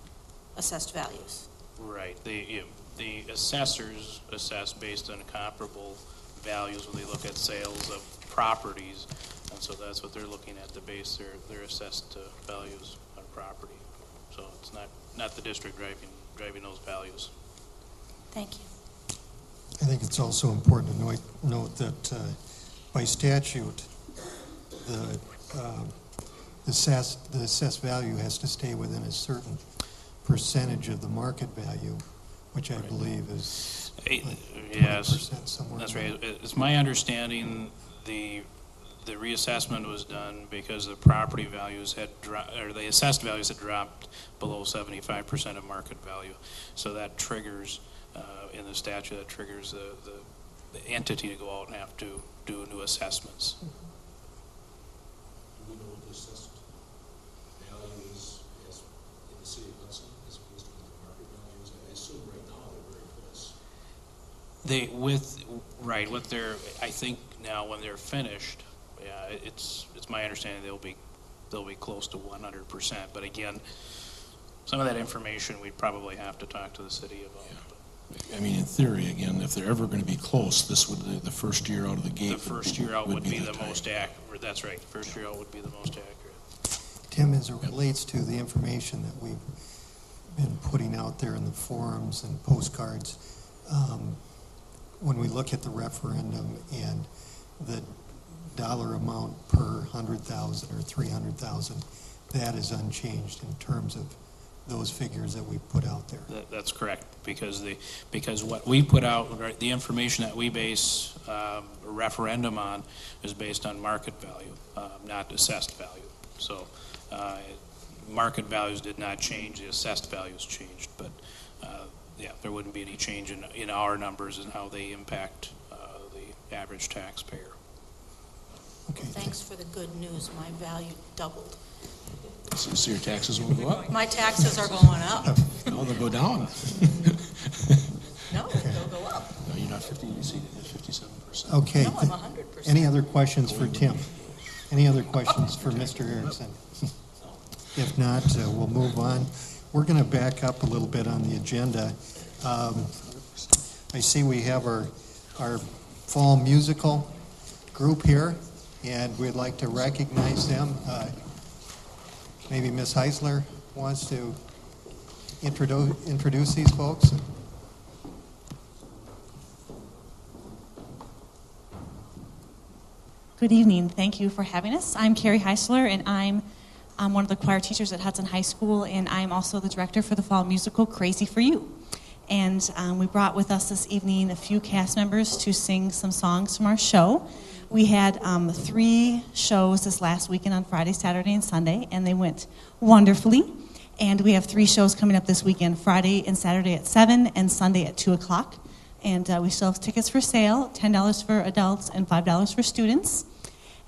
assessed values. Right. The assessors assess based on comparable values when they look at sales of properties, and so that's what they're looking at to base their assessed values on property. So it's not the district driving those values. Thank you. I think it's also important to note that by statute, the assessed value has to stay within a certain percentage of the market value, which I believe is Yes, 20% somewhere. that's right. It's my understanding the reassessment was done because the property values the assessed values had dropped below 75% of market value. So that triggers, in the statute, that triggers the entity to go out and have to do new assessments. Do we know what the assessed value is in the city of Hudson as opposed to what the market value is? I assume right now they're very close. I think now when they're finished, it's my understanding they'll be they'll be close to 100%. But again, some of that information we'd probably have to talk to the city about. I mean, in theory, again, if they're ever going to be close, this would the first year out of the gate. The first year out would be the time. most accurate. That's right. First year out would be the most accurate. Tim, as it relates to the information that we've been putting out there in the forums and postcards, when we look at the referendum and the dollar amount per 100,000 or 300,000, that is unchanged in terms of those figures that we put out there. That's correct, because what we put out, right, the information that we base a referendum on is based on market value, not assessed value. So market values did not change, the assessed values changed, but yeah, there wouldn't be any change in our numbers and how they impact the average taxpayer. Okay. Thanks for the good news. My value doubled. So your taxes will go up? My taxes are going up. No, they'll go down. No, they'll go up. No, you're not 50, you see, you're 57%. Okay. No, I'm 100%. Any other questions for Tim? Any other questions for Mr. Erickson? If not, we'll move on. We're going to back up a little bit on the agenda. I see we have our fall musical group here, and we'd like to recognize them. Maybe Ms. Heisler wants to introduce these folks. Good evening. Thank you for having us. I'm Carrie Heisler, and I'm one of the choir teachers at Hudson High School, and I'm also the director for the fall musical Crazy for You. And we brought with us this evening a few cast members to sing some songs from our show. We had 3 shows this last weekend on Friday, Saturday, and Sunday, and they went wonderfully. And we have 3 shows coming up this weekend, Friday and Saturday at 7 and Sunday at 2 o'clock. And we still have tickets for sale, $10 for adults and $5 for students.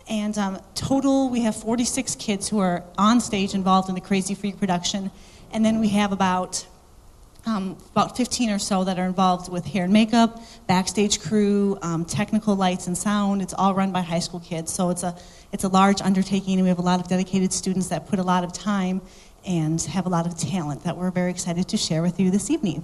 And total, we have 46 kids who are on stage involved in the Crazy for You production. And then we have about 15 or so that are involved with hair and makeup, backstage crew, technical lights and sound. It's all run by high school kids, so it's a large undertaking, and we have a lot of dedicated students that put a lot of time and have a lot of talent that we're very excited to share with you this evening.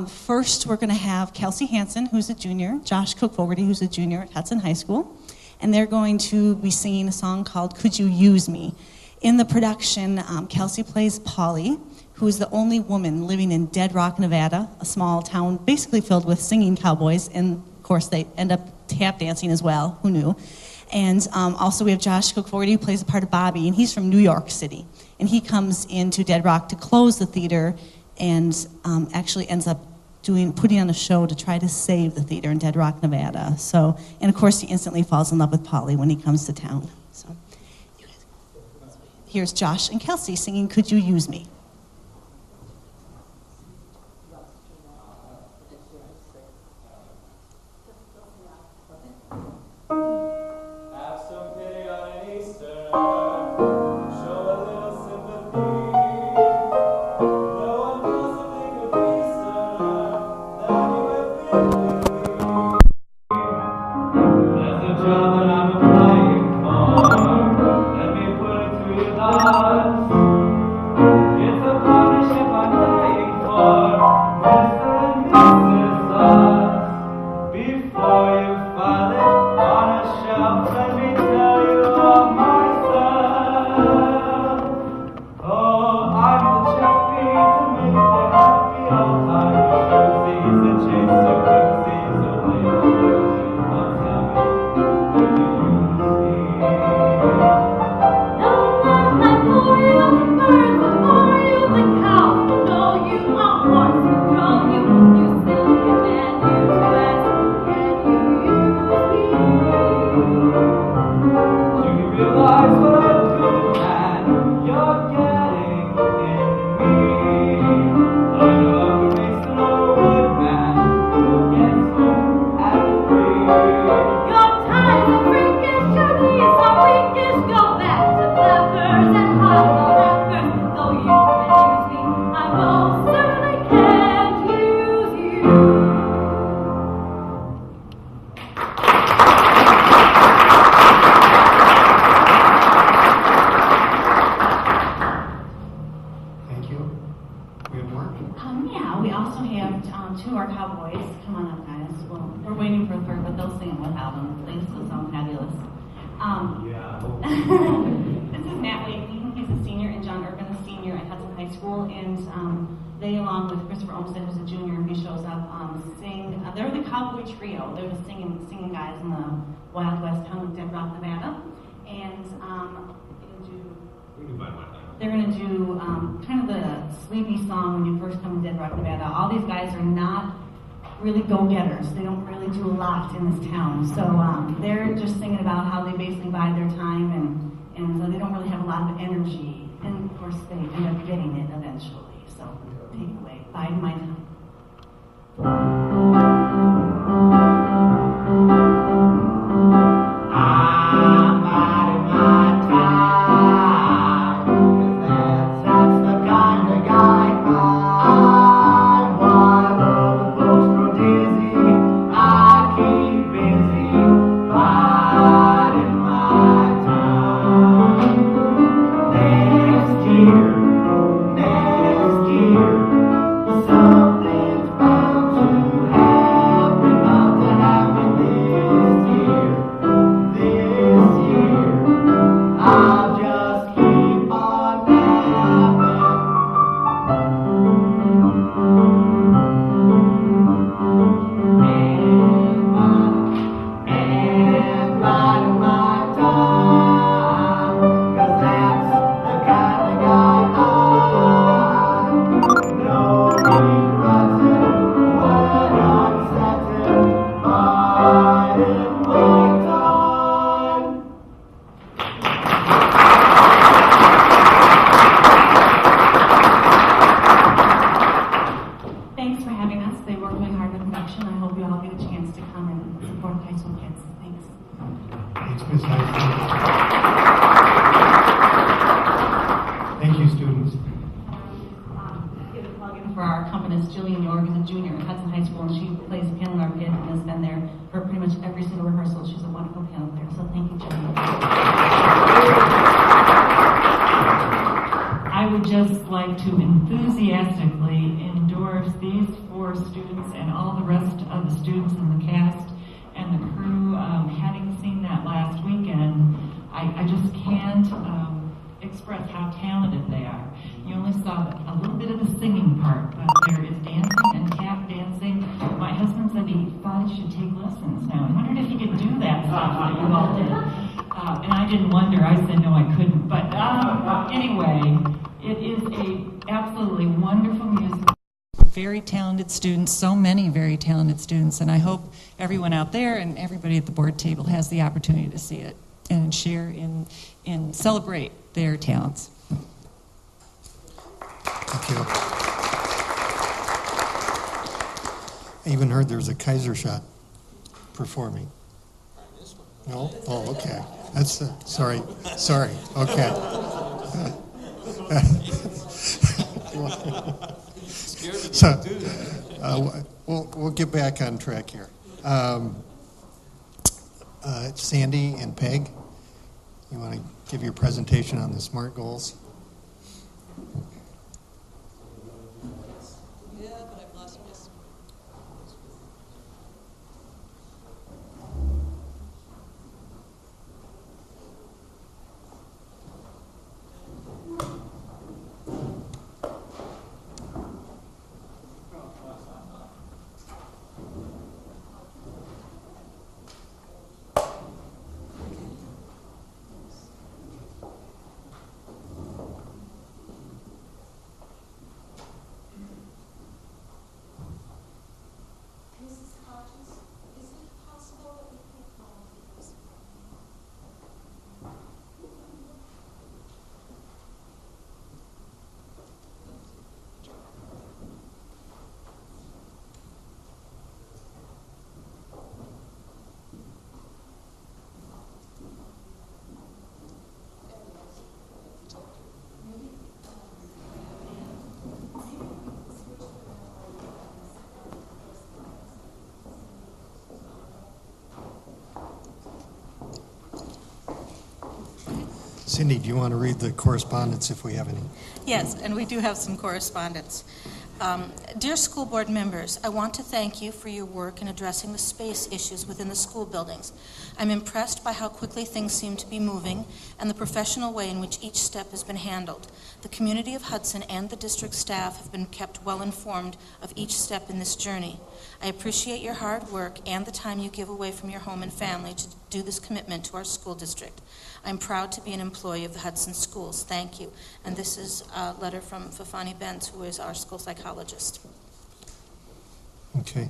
First, we're going to have Kelsey Hansen, who's a junior, Josh Cook-Fogarty, who's a junior at Hudson High School, and they're going to be singing a song called Could You Use Me? In the production, Kelsey plays Polly, who is the only woman living in Dead Rock, Nevada, a small town basically filled with singing cowboys, and of course they end up tap dancing as well, who knew? And also we have Josh Cook-Fogarty, who plays the part of Bobby, and he's from New York City. And he comes into Dead Rock to close the theater and actually ends up putting on a show to try to save the theater in Dead Rock, Nevada. So, and of course he instantly falls in love with Polly when he comes to town. So here's Josh and Kelsey singing Could You Use Me? It's also have two of our cowboys. Come on up, guys. Well, we're waiting for a third, but they'll sing it without them. They still sound fabulous. This is Matt Leahy. He's a senior, and John Urban, a senior at Hudson High School. And they, along with Christopher Olmstead, who's a junior, and he shows up, sing. They're the cowboy trio. They're the singing guys in the Wild West town of Dead Rock, Nevada. And they're going to do kind of the sleepy song when you first come to Dead Rock, Nevada. All these guys are not really go-getters. They don't really do a lot in this town. So they're just singing about how they basically bide their time, and so they don't really have a lot of energy. And of course, they end up getting it eventually. So take it away. Bide my time. Students, so many very talented students, and I hope everyone out there and everybody at the board table has the opportunity to see it and share and celebrate their talents. Thank you. I even heard there's a Kaiser shot performing. No? Oh, okay. That's sorry. Okay. So, we'll get back on track here. Sandy and Peg, you want to give your presentation on the SMART goals? Yeah, but I've lost my SMART. Cindy, do you want to read the correspondence if we have any? Yes, and we do have some correspondence. Dear school board members, I want to thank you for your work in addressing the space issues within the school buildings. I'm impressed by how quickly things seem to be moving and the professional way in which each step has been handled. The community of Hudson and the district staff have been kept well informed of each step in this journey. I appreciate your hard work and the time you give away from your home and family to do this commitment to our school district. I'm proud to be an employee of the Hudson Schools. Thank you. And this is a letter from Fafani Benz, who is our school psychologist. Okay.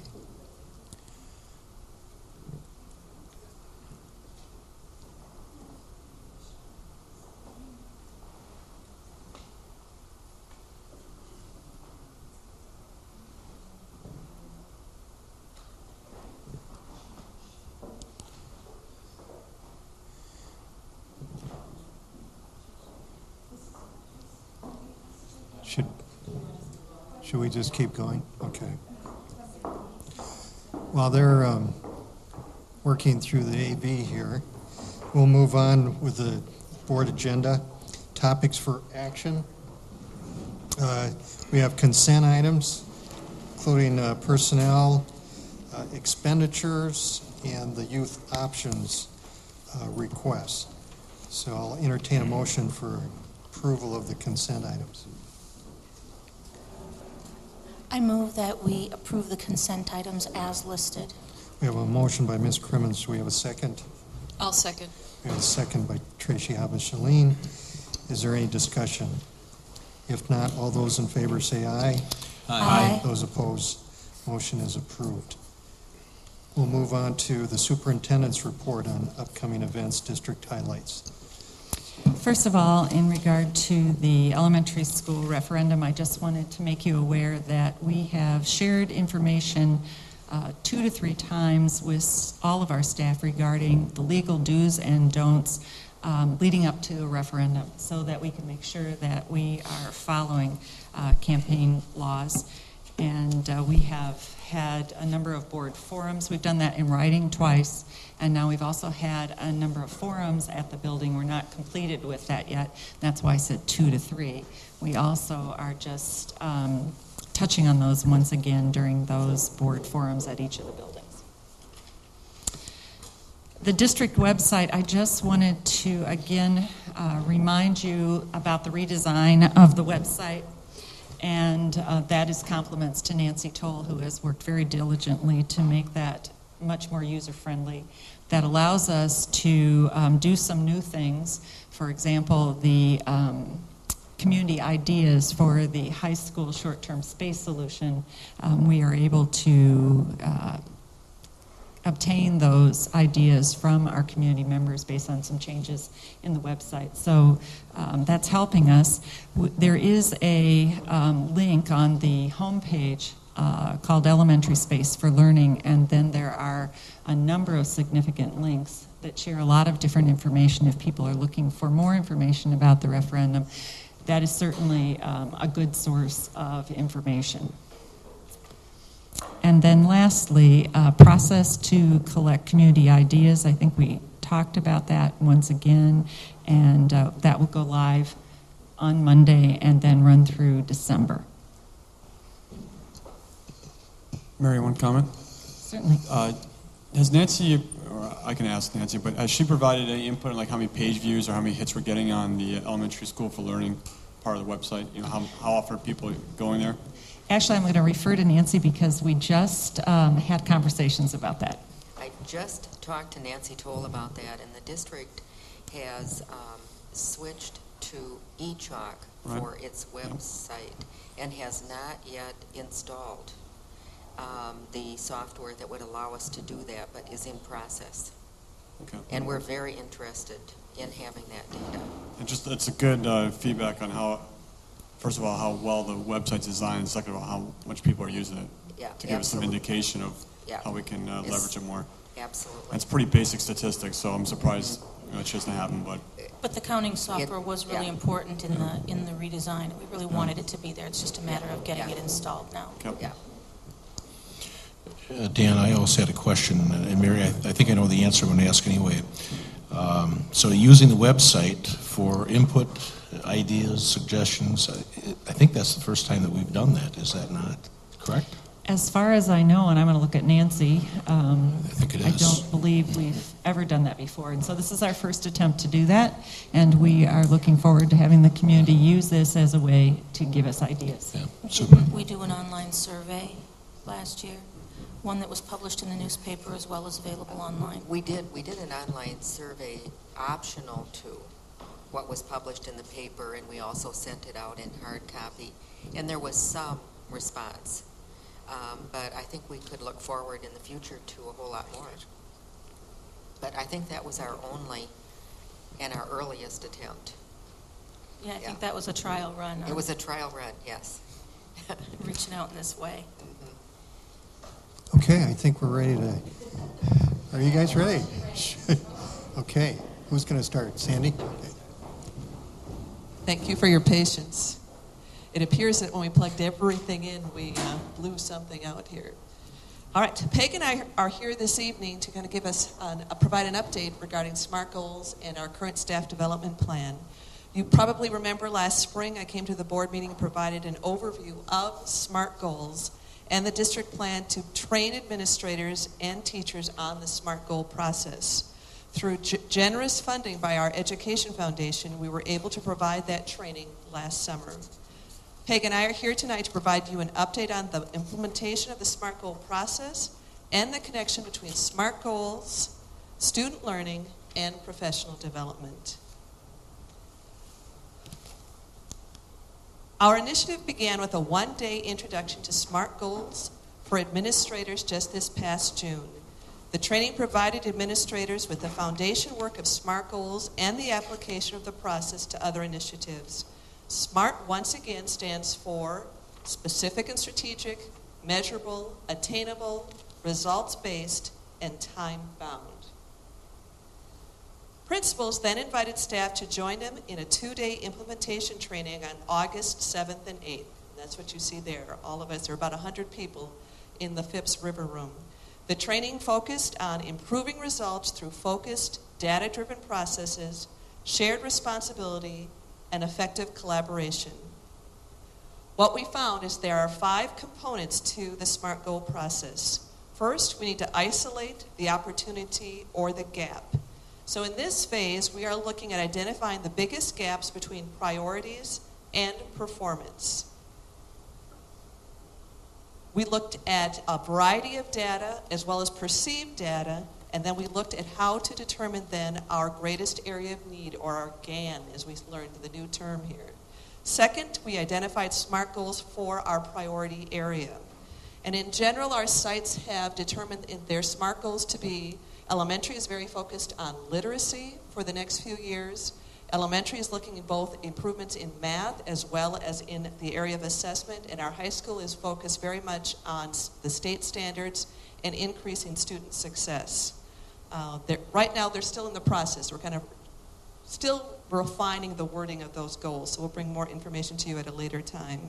Should we just keep going? Okay. While they're working through the AV here, we'll move on with the board agenda. Topics for action. We have consent items, including personnel, expenditures, and the youth options requests. So I'll entertain a motion for approval of the consent items. I move that we approve the consent items as listed. We have a motion by Ms. Crimmins. Do we have a second? I'll second. We have a second by Tracy Habas-Shaleen. Is there any discussion? If not, all those in favor say aye. Aye. Those opposed, motion is approved. We'll move on to the superintendent's report on upcoming events, district highlights. First of all, in regard to the elementary school referendum, I just wanted to make you aware that we have shared information 2 to 3 times with all of our staff regarding the legal do's and don'ts leading up to a referendum, so that we can make sure that we are following campaign laws. And we have had a number of board forums. We've done that in writing twice, and now we've also had a number of forums at the building. We're not completed with that yet. That's why I said 2 to 3. We also are just touching on those once again during those board forums at each of the buildings. The district website, I just wanted to again remind you about the redesign of the website. And that is compliments to Nancy Toll, who has worked very diligently to make that much more user-friendly. That allows us to do some new things. For example, the community ideas for the high school short-term space solution. We are able to obtain those ideas from our community members based on some changes in the website. So that's helping us. There is a link on the homepage called Elementary Space for Learning, and then there are a number of significant links that share a lot of different information if people are looking for more information about the referendum. That is certainly a good source of information. And then lastly, process to collect community ideas. I think we talked about that once again, and that will go live on Monday and then run through December. Mary, one comment? Certainly. Has Nancy, or I can ask Nancy, but has she provided any input on like how many page views or how many hits we're getting on the Elementary School for Learning part of the website? You know, how often are people going there? Actually, I'm going to refer to Nancy because we just had conversations about that. I just talked to Nancy Toll about that, and the district has switched to eChalk for its website and has not yet installed the software that would allow us to do that, but is in process. Okay. And we're very interested in having that data. And just it's a good feedback on how, first of all, how well the website's designed, and second of all, how much people are using it. Yeah, to give us some indication of yeah. how we can leverage it more. Absolutely. And it's pretty basic statistics, so I'm surprised it just didn't happen. But the counting software was really important in the redesign. We really wanted it to be there. It's just a matter of getting it installed now. Yep. Yeah. Dan, I also had a question, and Mary, I think I know the answer I'm going to ask anyway. So using the website for input, ideas, suggestions, I think that's the first time that we've done that. Is that not correct? As far as I know, and I'm going to look at Nancy, I think it is. I don't believe we've ever done that before. And so this is our first attempt to do that, and we are looking forward to having the community use this as a way to give us ideas. Yeah, super. We do an online survey last year, one that was published in the newspaper as well as available online. We did an online survey optional to what was published in the paper, and we also sent it out in hard copy, and there was some response. But I think we could look forward in the future to a whole lot more. But I think that was our only and our earliest attempt. Yeah, I think that was a trial run. It was a trial run, yes. Reaching out in this way. Okay, I think we're ready to... Are you guys ready? Okay, who's going to start? Sandy? Okay. Thank you for your patience. It appears that when we plugged everything in, we blew something out here. All right, Peg and I are here this evening to kind of give us, provide an update regarding SMART goals and our current staff development plan. You probably remember last spring I came to the board meeting and provided an overview of SMART goals and the district plan to train administrators and teachers on the SMART goal process. Through generous funding by our Education Foundation, we were able to provide that training last summer. Peg and I are here tonight to provide you an update on the implementation of the SMART goal process and the connection between SMART goals, student learning, and professional development. Our initiative began with a one-day introduction to SMART goals for administrators just this past June. The training provided administrators with the foundation work of SMART goals and the application of the process to other initiatives. SMART, once again, stands for specific and strategic, measurable, attainable, results-based, and time-bound. Principals then invited staff to join them in a 2-day implementation training on August 7th and 8th. And that's what you see there. All of us, there are about 100 people in the Phipps River Room. The training focused on improving results through focused, data-driven processes, shared responsibility, and effective collaboration. What we found is there are 5 components to the SMART goal process. First, we need to isolate the opportunity or the gap. So in this phase, we are looking at identifying the biggest gaps between priorities and performance. We looked at a variety of data as well as perceived data, and then we looked at how to determine then our greatest area of need, or our GAN, as we learned the new term here. Second, we identified SMART goals for our priority area. And in general, our sites have determined in their SMART goals to be: elementary is very focused on literacy for the next few years. Elementary is looking at both improvements in math as well as in the area of assessment, and our high school is focused very much on the state standards and increasing student success. Right now, they're still in the process. We're kind of still refining the wording of those goals, so we'll bring more information to you at a later time.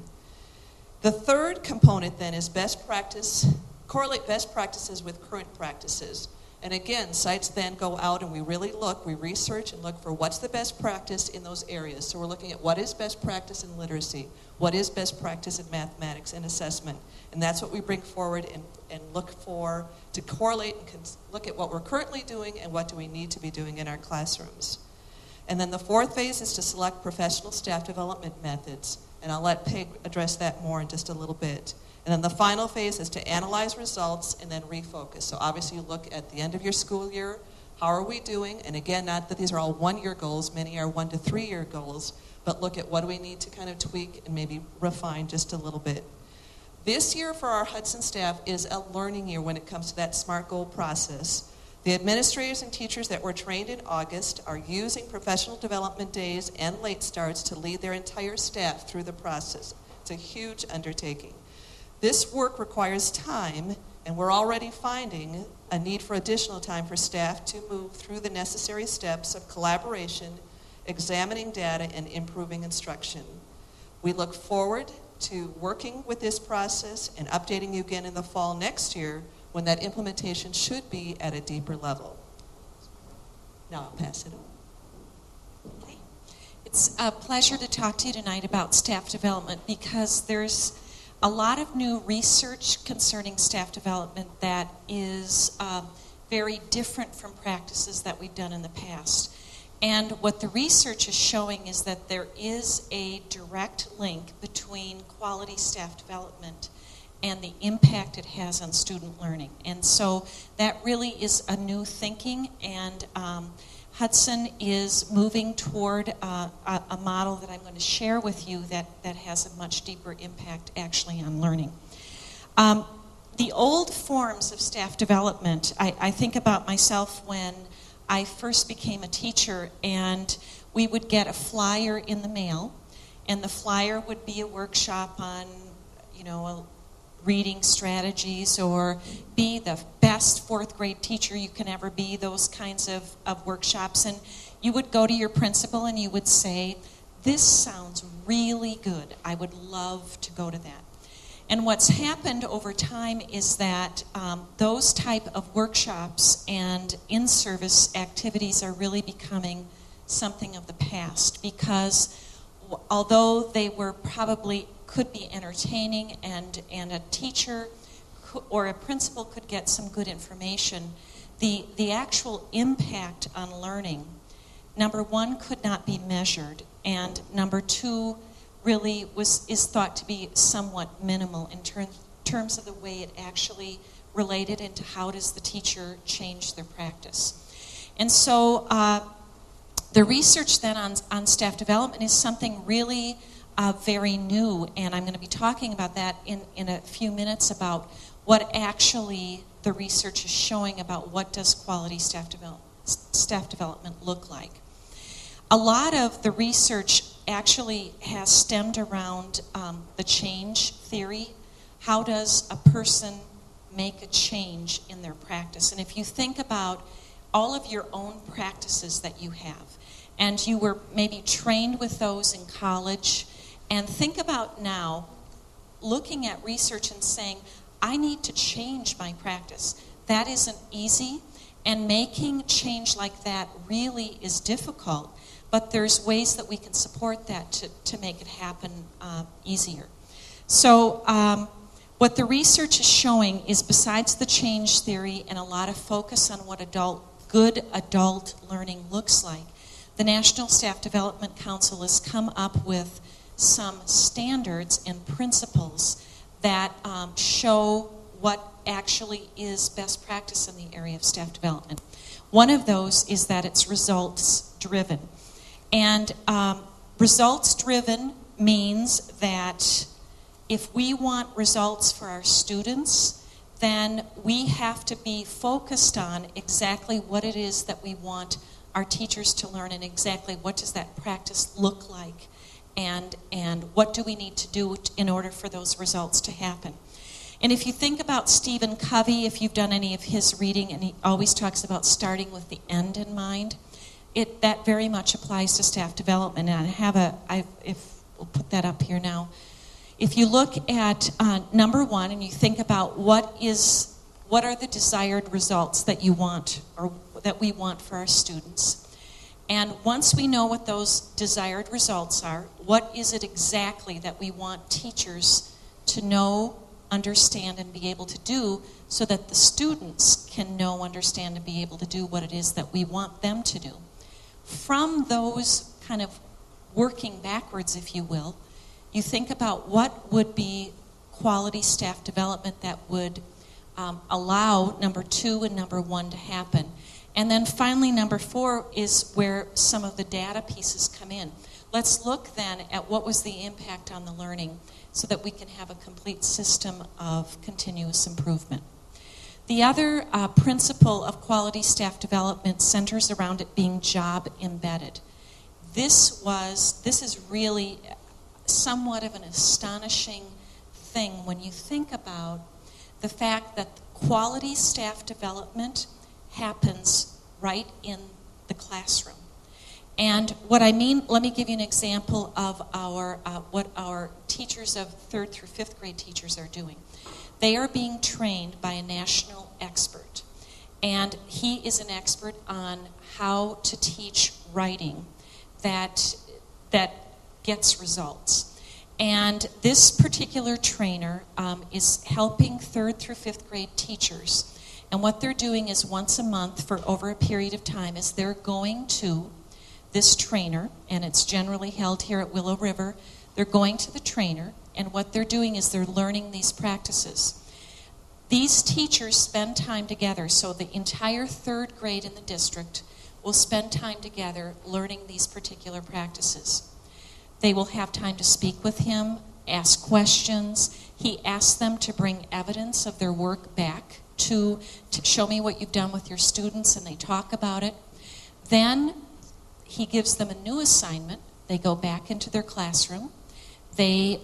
The third component then is best practice, correlate best practices with current practices. And again, sites then go out and we really look, we research and look for what's the best practice in those areas. So we're looking at what is best practice in literacy, what is best practice in mathematics and assessment. And that's what we bring forward and look for to correlate and look at what we're currently doing and what do we need to be doing in our classrooms. And then the fourth phase is to select professional staff development methods. And I'll let Peg address that more in just a little bit. And then the final phase is to analyze results and then refocus. So obviously you look at the end of your school year, how are we doing? And again, not that these are all 1-year goals, many are 1 to 3-year goals, but look at what do we need to kind of tweak and maybe refine just a little bit. This year for our Hudson staff is a learning year when it comes to that SMART goal process. The administrators and teachers that were trained in August are using professional development days and late starts to lead their entire staff through the process. It's a huge undertaking. This work requires time, and we're already finding a need for additional time for staff to move through the necessary steps of collaboration, examining data, and improving instruction. We look forward to working with this process and updating you again in the fall next year when that implementation should be at a deeper level. Now I'll pass it on. It's a pleasure to talk to you tonight about staff development because there's a lot of new research concerning staff development that is very different from practices that we've done in the past. And what the research is showing is that there is a direct link between quality staff development and the impact it has on student learning. And so that really is a new thinking, and Hudson is moving toward a model that I'm going to share with you that has a much deeper impact actually on learning. The old forms of staff development, I think about myself when I first became a teacher, and we would get a flyer in the mail, and the flyer would be a workshop on, reading strategies, or be the best fourth grade teacher you can ever be, those kinds of workshops. And you would go to your principal and you would say, this sounds really good. I would love to go to that. And what's happened over time is that those type of workshops and in-service activities are really becoming something of the past, because although they were probably could be entertaining and a teacher or a principal could get some good information, the actual impact on learning, number one, could not be measured, and number two, really is thought to be somewhat minimal in terms of the way it actually related into how does the teacher change their practice. And so the research then on staff development is something really very new, and I'm going to be talking about that in a few minutes about what actually the research is showing about what does quality staff development look like. A lot of the research actually has stemmed around the change theory. How does a person make a change in their practice? And if you think about all of your own practices that you have, and you were maybe trained with those in college, and think about now looking at research and saying, I need to change my practice. That isn't easy, and making change like that really is difficult, but there's ways that we can support that to make it happen easier. So what the research is showing is, besides the change theory and a lot of focus on what good adult learning looks like, the National Staff Development Council has come up with some standards and principles that show what actually is best practice in the area of staff development. One of those is that it's results-driven. And results-driven means that if we want results for our students, then we have to be focused on exactly what it is that we want our teachers to learn, and exactly what does that practice look like, and what do we need to do in order for those results to happen. And if you think about Stephen Covey, if you've done any of his reading, and he always talks about starting with the end in mind, that very much applies to staff development. And we'll put that up here now. If you look at number one, and you think about what are the desired results that you want, or that we want for our students. And once we know what those desired results are, what is it exactly that we want teachers to know, understand, and be able to do, so that the students can know, understand, and be able to do what it is that we want them to do. From those kind of working backwards, if you will, you think about what would be quality staff development that would allow number two and number one to happen. And then finally, number four is where some of the data pieces come in. Let's look then at what was the impact on the learning, so that we can have a complete system of continuous improvement. The other principle of quality staff development centers around it being job embedded. This is really somewhat of an astonishing thing when you think about the fact that quality staff development happens right in the classroom. And what I mean, let me give you an example of what our teachers of 3rd through 5th grade teachers are doing. They are being trained by a national expert. And he is an expert on how to teach writing that gets results. And this particular trainer is helping 3rd through 5th grade teachers. And what they're doing is once a month for over a period of time is they're going to this trainer, and it's generally held here at Willow River. They're going to the trainer, and what they're doing is they're learning these practices. These teachers spend time together, so the entire 3rd grade in the district will spend time together learning these particular practices. They will have time to speak with him, ask questions. He asks them to bring evidence of their work back to show me what you've done with your students, and they talk about it. Then he gives them a new assignment. They go back into their classroom. They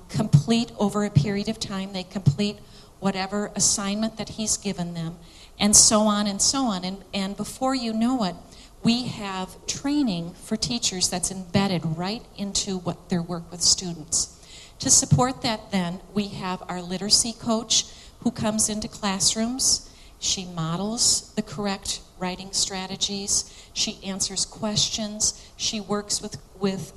complete over a period of time, they complete whatever assignment that he's given them, and so on and so on. And before you know it, we have training for teachers that's embedded right into what their work with students. To support that then, we have our literacy coach who comes into classrooms. She models the correct writing strategies. She answers questions. She works with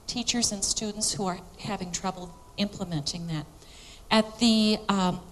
teachers and students who are having trouble implementing that. At the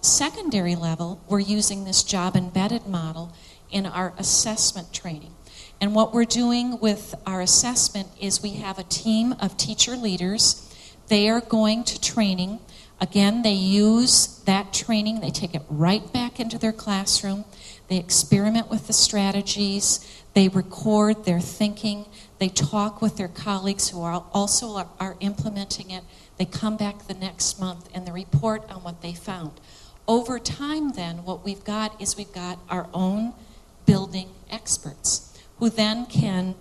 secondary level, we're using this job-embedded model in our assessment training. And what we're doing with our assessment is we have a team of teacher leaders. They are going to training. Again, they use that training. They take it right back into their classroom. They experiment with the strategies. They record their thinking. They talk with their colleagues who are also implementing it. They come back the next month and they report on what they found. Over time then, what we've got is we've got our own building experts who then can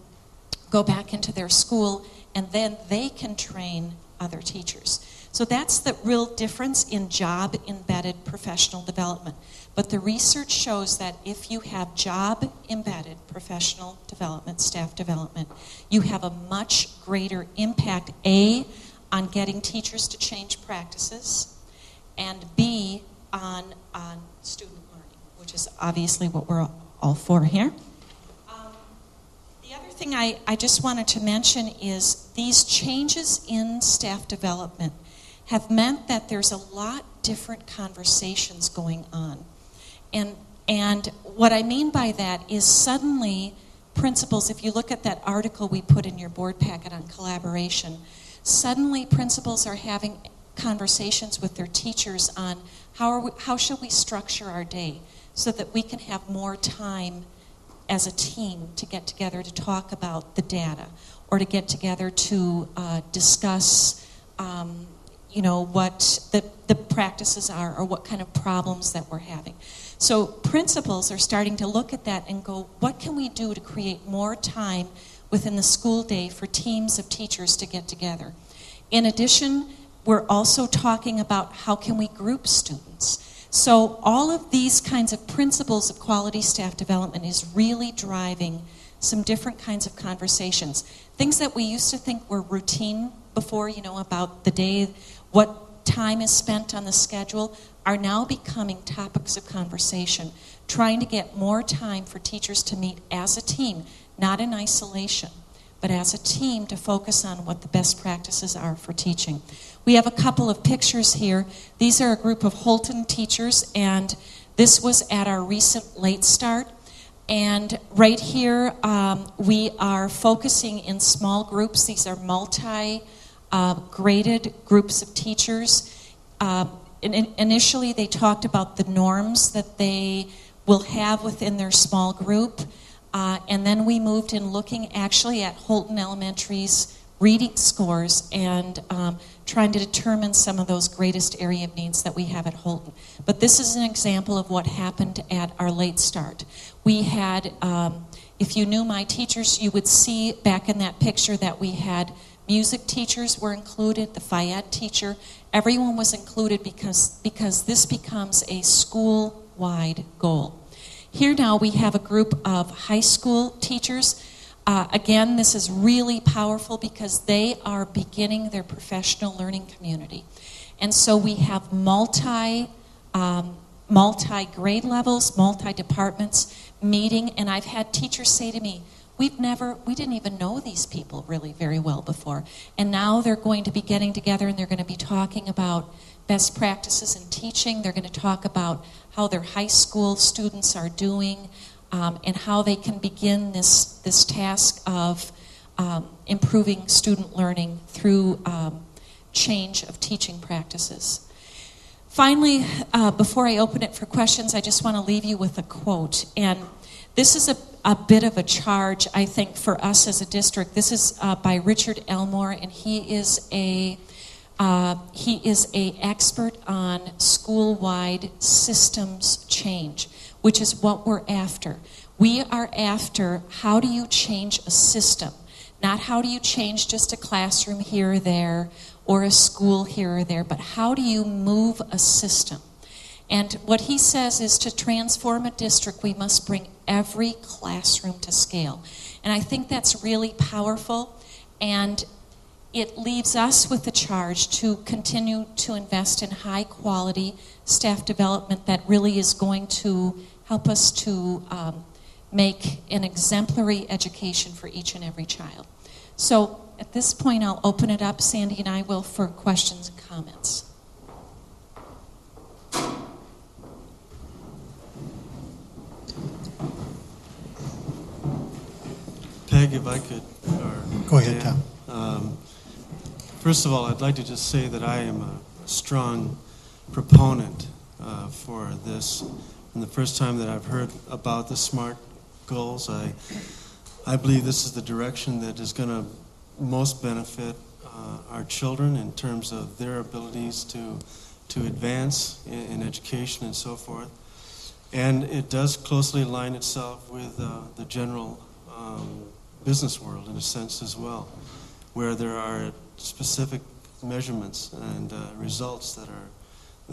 go back into their school and then they can train other teachers. So that's the real difference in job-embedded professional development. But the research shows that if you have job-embedded professional development, staff development, you have a much greater impact, A, on getting teachers to change practices, and B, on student learning, which is obviously what we're all for here. The other thing I just wanted to mention is these changes in staff development have meant that there's a lot different conversations going on. And what I mean by that is suddenly principals, if you look at that article we put in your board packet on collaboration, suddenly principals are having conversations with their teachers on how should we structure our day so that we can have more time as a team to get together to talk about the data or to get together to discuss what the practices are or what kind of problems that we're having. So principals are starting to look at that and go, what can we do to create more time within the school day for teams of teachers to get together? In addition, we're also talking about how can we group students. So all of these kinds of principles of quality staff development is really driving some different kinds of conversations. Things that we used to think were routine before, about the day, what time is spent on the schedule, are now becoming topics of conversation, trying to get more time for teachers to meet as a team, not in isolation, but as a team to focus on what the best practices are for teaching. We have a couple of pictures here. These are a group of Holton teachers, and this was at our recent late start. And right here, we are focusing in small groups. These are multi-graded groups of teachers. Initially, they talked about the norms that they will have within their small group. And then we moved in looking actually at Holton Elementary's reading scores and trying to determine some of those greatest area of needs that we have at Holton. But this is an example of what happened at our late start. We had, if you knew my teachers, you would see back in that picture that we had music teachers were included, the Fayette teacher. Everyone was included because this becomes a school-wide goal. Here now we have a group of high school teachers. Again, this is really powerful because they are beginning their professional learning community. And so we have multi-graded multi-grade levels, multi-departments meeting, and I've had teachers say to me, we didn't even know these people really very well before, and now they're going to be getting together and they're going to be talking about best practices in teaching. They're going to talk about how their high school students are doing, and how they can begin this task of improving student learning through change of teaching practices. Finally, before I open it for questions, I just want to leave you with a quote. And this is a bit of a charge, I think, for us as a district. This is by Richard Elmore, and he is a expert on school-wide systems change, which is what we're after. We are after, how do you change a system? Not how do you change just a classroom here or there, or a school here or there, but how do you move a system? And what he says is, to transform a district, we must bring every classroom to scale. And I think that's really powerful, and it leaves us with the charge to continue to invest in high quality staff development that really is going to help us to make an exemplary education for each and every child. So at this point, I'll open it up, Sandy and I will, for questions and comments. Peg, if I could, Go ahead, Dan. Tom. First of all, I'd like to just say that I am a strong proponent for this. From the first time that I've heard about the SMART goals, I believe this is the direction that is going to most benefit our children in terms of their abilities to advance in education and so forth. And it does closely align itself with the general business world in a sense as well, where there are specific measurements and results that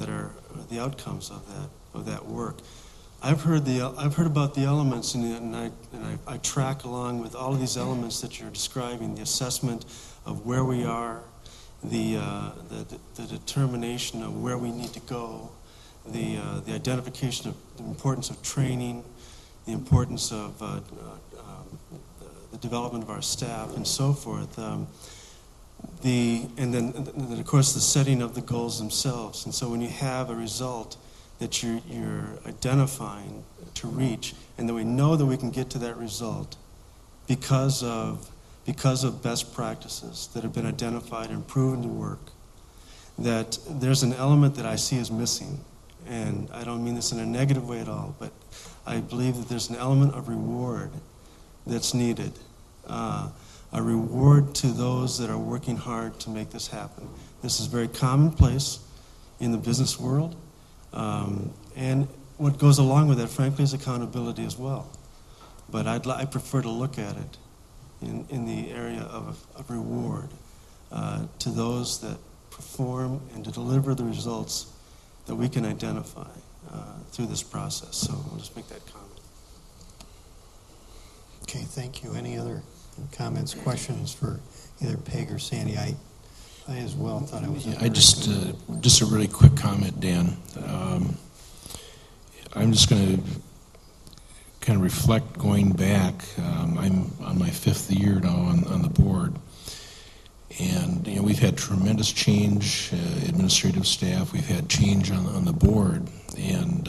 are the outcomes of that work. I've heard about the elements, and I track along with all of these elements that you're describing: the assessment of where we are, the determination of where we need to go, the identification of the importance of training, the importance of the development of our staff, and so forth. And then of course the setting of the goals themselves. And so when you have a result that you're identifying to reach, and then we know that we can get to that result because of best practices that have been identified and proven to work, that there's an element that I see as missing. And I don't mean this in a negative way at all, but I believe that there's an element of reward that's needed. A reward to those that are working hard to make this happen. This is very commonplace in the business world. And what goes along with that, frankly, is accountability as well. But I prefer to look at it in the area of reward to those that perform and to deliver the results that we can identify through this process. So I'll just make that comment. Okay, thank you. Any other comments, questions for either Peg or Sandy? I as well thought it was. I just a really quick comment, Dan. I'm just going to kind of reflect going back. I'm on my 5th year now on the board, and we've had tremendous change, administrative staff. We've had change on the board, and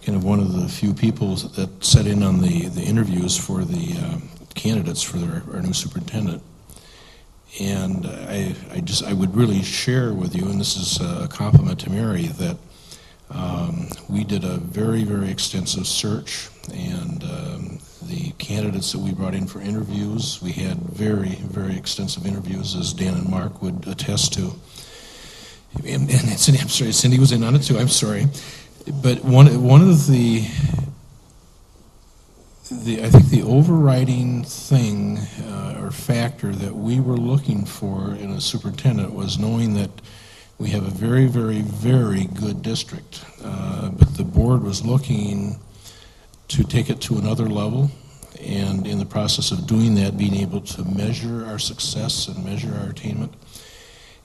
kind of one of the few people that sat in on the interviews for the candidates for our new superintendent. And I would really share with you, and this is a compliment to Mary, that we did a very, very extensive search, and the candidates that we brought in for interviews, we had very, very extensive interviews, as Dan and Mark would attest to. And Cindy, I'm sorry, Cindy was in on it too, I'm sorry. But one of the I think the overriding thing or factor that we were looking for in a superintendent was knowing that we have a very, very, very good district, but the board was looking to take it to another level, and in the process of doing that, being able to measure our success and measure our attainment.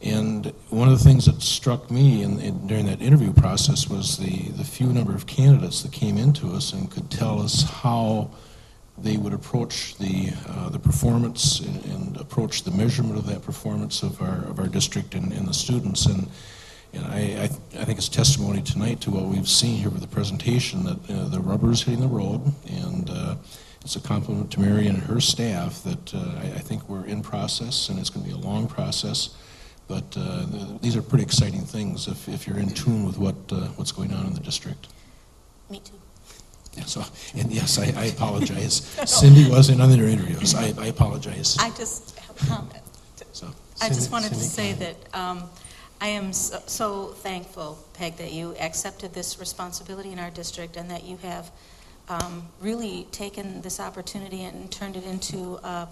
And one one of the things that struck me during that interview process was the few number of candidates that came into us and could tell us how they would approach the performance and approach the measurement of that performance of our district and the students. And I think it's testimony tonight to what we've seen here with the presentation that the rubber is hitting the road, and it's a compliment to Marion and her staff that I think we're in process, and it's going to be a long process. But these are pretty exciting things if you're in tune with what's going on in the district. Me too. Yeah, so, and yes, I apologize. Cindy wasn't on their interviews. I apologize. I just have a comment. So, I just wanted to Cindy, say that I am so thankful, Peg, that you accepted this responsibility in our district and that you have really taken this opportunity and turned it into a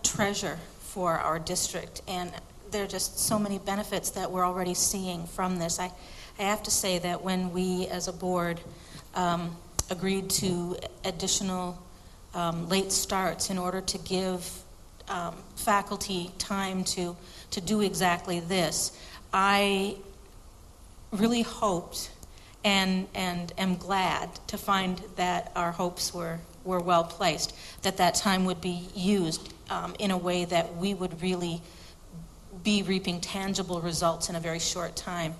treasure for our district. And there are just so many benefits that we're already seeing from this. I have to say that when we as a board agreed to additional late starts in order to give faculty time to do exactly this, I really hoped and am glad to find that our hopes were well placed, that time would be used in a way that we would really be reaping tangible results in a very short time.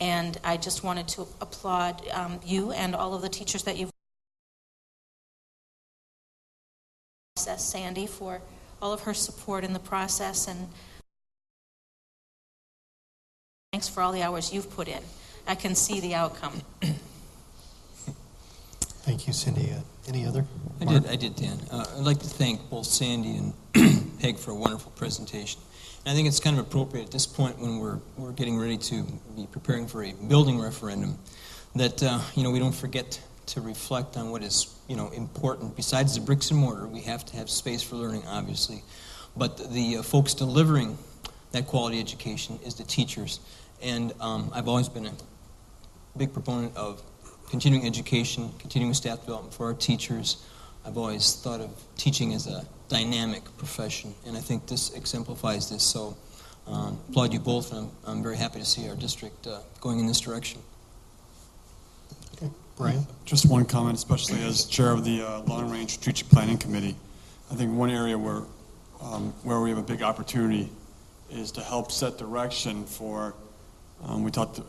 And I just wanted to applaud you and all of the teachers that you've Sandy for all of her support in the process, and thanks for all the hours you've put in. I can see the outcome. Thank you, Cindy. Any other? I did, Dan. I'd like to thank both Sandy and Peg for a wonderful presentation. And I think it's kind of appropriate at this point when we're getting ready to be preparing for a building referendum that we don't forget to reflect on what is important. Besides the bricks and mortar, we have to have space for learning, obviously, but the folks delivering that quality education is the teachers. And I've always been a big proponent of continuing education, continuing staff development for our teachers. I've always thought of teaching as a dynamic profession, and I think this exemplifies this. So applaud you both, and I'm very happy to see our district going in this direction. Okay. Brian? Just one comment, especially as chair of the Long Range Strategic Planning Committee. I think one area where we have a big opportunity is to help set direction for we talked,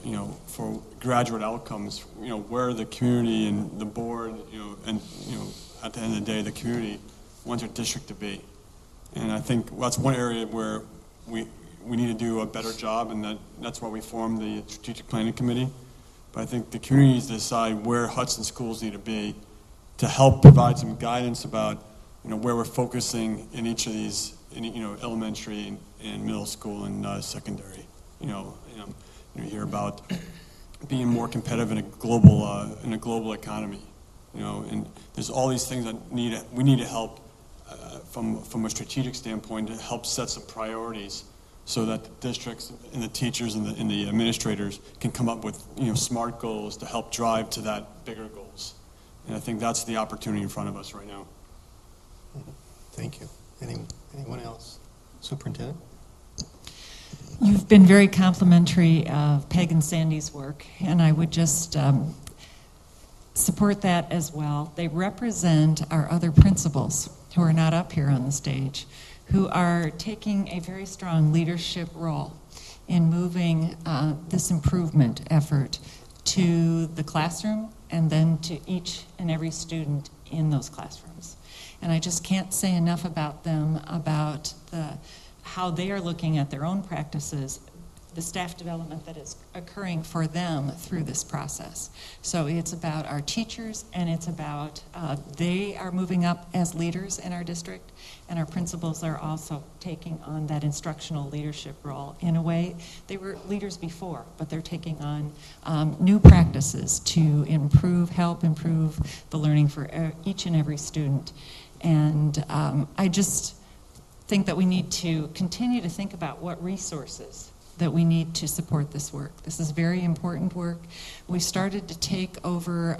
for graduate outcomes. Where the community and the board, and at the end of the day, the community wants our district to be. And I think that's one area where we need to do a better job, and that's why we formed the Strategic Planning Committee. But I think the community needs to decide where Hudson schools need to be to help provide some guidance about where we're focusing in each of these, elementary and middle school and secondary. You hear about being more competitive in a global economy. And there's all these things that we need to help from a strategic standpoint to help set some priorities, so that the districts and the teachers and the administrators can come up with smart goals to help drive to that bigger goals. And I think that's the opportunity in front of us right now. Thank you. Anyone else? Superintendent? You've been very complimentary of Peg and Sandy's work, and I would just support that as well. They represent our other principals who are not up here on the stage, who are taking a very strong leadership role in moving this improvement effort to the classroom and then to each and every student in those classrooms. And I just can't say enough about them, about how they are looking at their own practices, the staff development that is occurring for them through this process. So it's about our teachers, and it's about they are moving up as leaders in our district, and our principals are also taking on that instructional leadership role. In a way, they were leaders before, but they're taking on new practices to help improve the learning for each and every student. And I just think that we need to continue to think about what resources that we need to support this work. This is very important work. We started to take over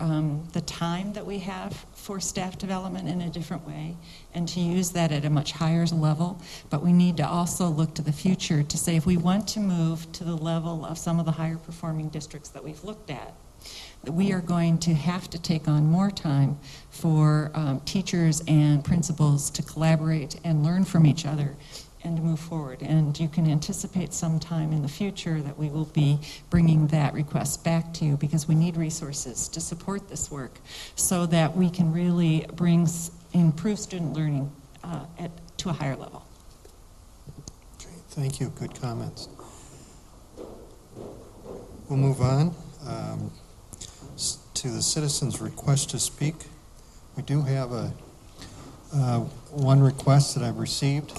the time that we have for staff development in a different way and to use that at a much higher level, but we need to also look to the future to say if we want to move to the level of some of the higher performing districts that we've looked at, that we are going to have to take on more time for teachers and principals to collaborate and learn from each other and to move forward. And you can anticipate sometime in the future that we will be bringing that request back to you because we need resources to support this work so that we can really improve student learning to a higher level. Okay, thank you. Good comments. We'll move on to the citizens' request to speak. We do have one request that I've received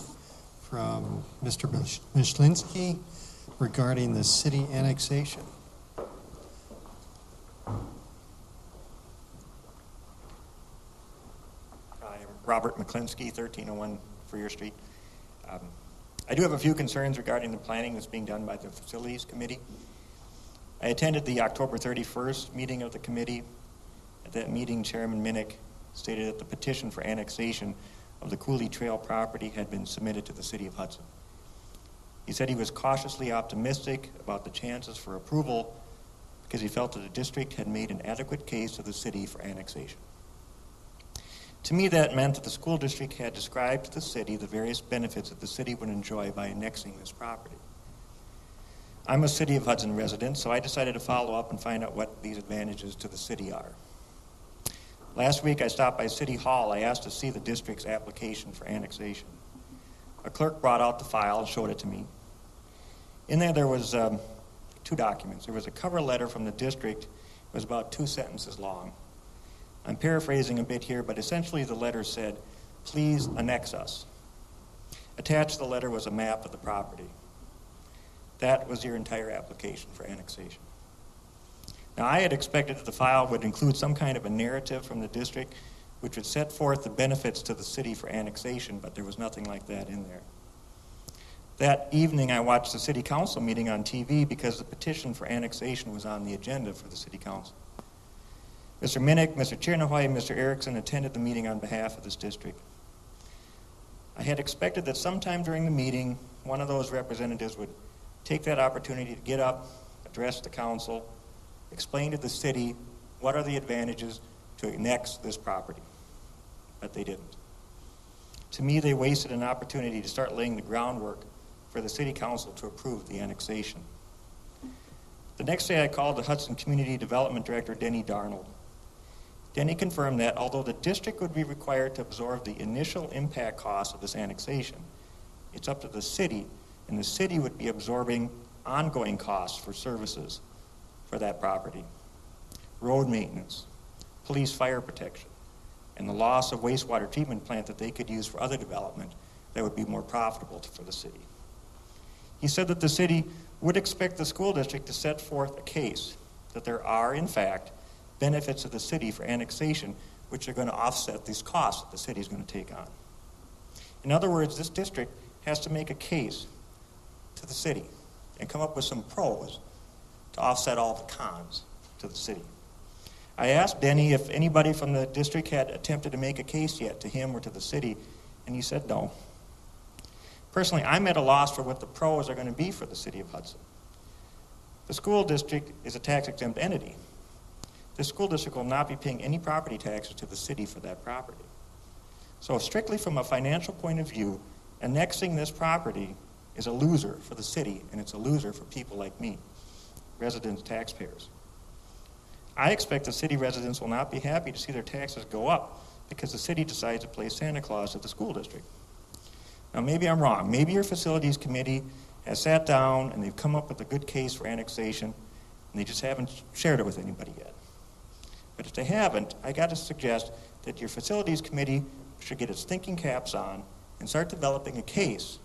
from Mr. Mishlinsky regarding the city annexation. I'm Robert McClinsky, 1301 Freer Street. I do have a few concerns regarding the planning that's being done by the Facilities Committee. I attended the October 31st meeting of the committee. At that meeting, Chairman Minnick stated that the petition for annexation of the Cooley Trail property had been submitted to the City of Hudson. He said he was cautiously optimistic about the chances for approval because he felt that the district had made an adequate case to the city for annexation. To me, that meant that the school district had described to the city the various benefits that the city would enjoy by annexing this property. I'm a City of Hudson resident, so I decided to follow up and find out what these advantages to the city are. Last week, I stopped by City Hall. I asked to see the district's application for annexation. A clerk brought out the file and showed it to me. In there was 2 documents. There was a cover letter from the district. It was about 2 sentences long. I'm paraphrasing a bit here, but essentially the letter said, "Please annex us." Attached to the letter was a map of the property. That was your entire application for annexation. Now, I had expected that the file would include some kind of a narrative from the district which would set forth the benefits to the city for annexation, but there was nothing like that in there. That evening, I watched the city council meeting on TV because the petition for annexation was on the agenda for the city council. Mr. Minnick, Mr. Chernohoy, and Mr. Erickson attended the meeting on behalf of this district. I had expected that sometime during the meeting, one of those representatives would take that opportunity to get up, address the council, explain to the city what are the advantages to annex this property. But they didn't. To me, they wasted an opportunity to start laying the groundwork for the city council to approve the annexation. The next day, I called the Hudson Community Development Director, Denny Darnold. Denny confirmed that although the district would be required to absorb the initial impact costs of this annexation, it's up to the city, and the city would be absorbing ongoing costs for services for that property. Road maintenance, police fire protection, and the loss of wastewater treatment plant that they could use for other development that would be more profitable for the city. He said that the city would expect the school district to set forth a case that there are, in fact, benefits to the city for annexation which are going to offset these costs that the city is going to take on. In other words, this district has to make a case to the city and come up with some pros to offset all the cons to the city. I asked Denny if anybody from the district had attempted to make a case yet to him or to the city, and he said no. Personally, I'm at a loss for what the pros are going to be for the city of Hudson. The school district is a tax-exempt entity. The school district will not be paying any property taxes to the city for that property. So strictly from a financial point of view, annexing this property is a loser for the city, and it's a loser for people like me, residents, taxpayers. I expect the city residents will not be happy to see their taxes go up because the city decides to play Santa Claus at the school district. Now, maybe I'm wrong. Maybe your facilities committee has sat down and they've come up with a good case for annexation, and they just haven't shared it with anybody yet. But if they haven't, I got to suggest that your facilities committee should get its thinking caps on and start developing a case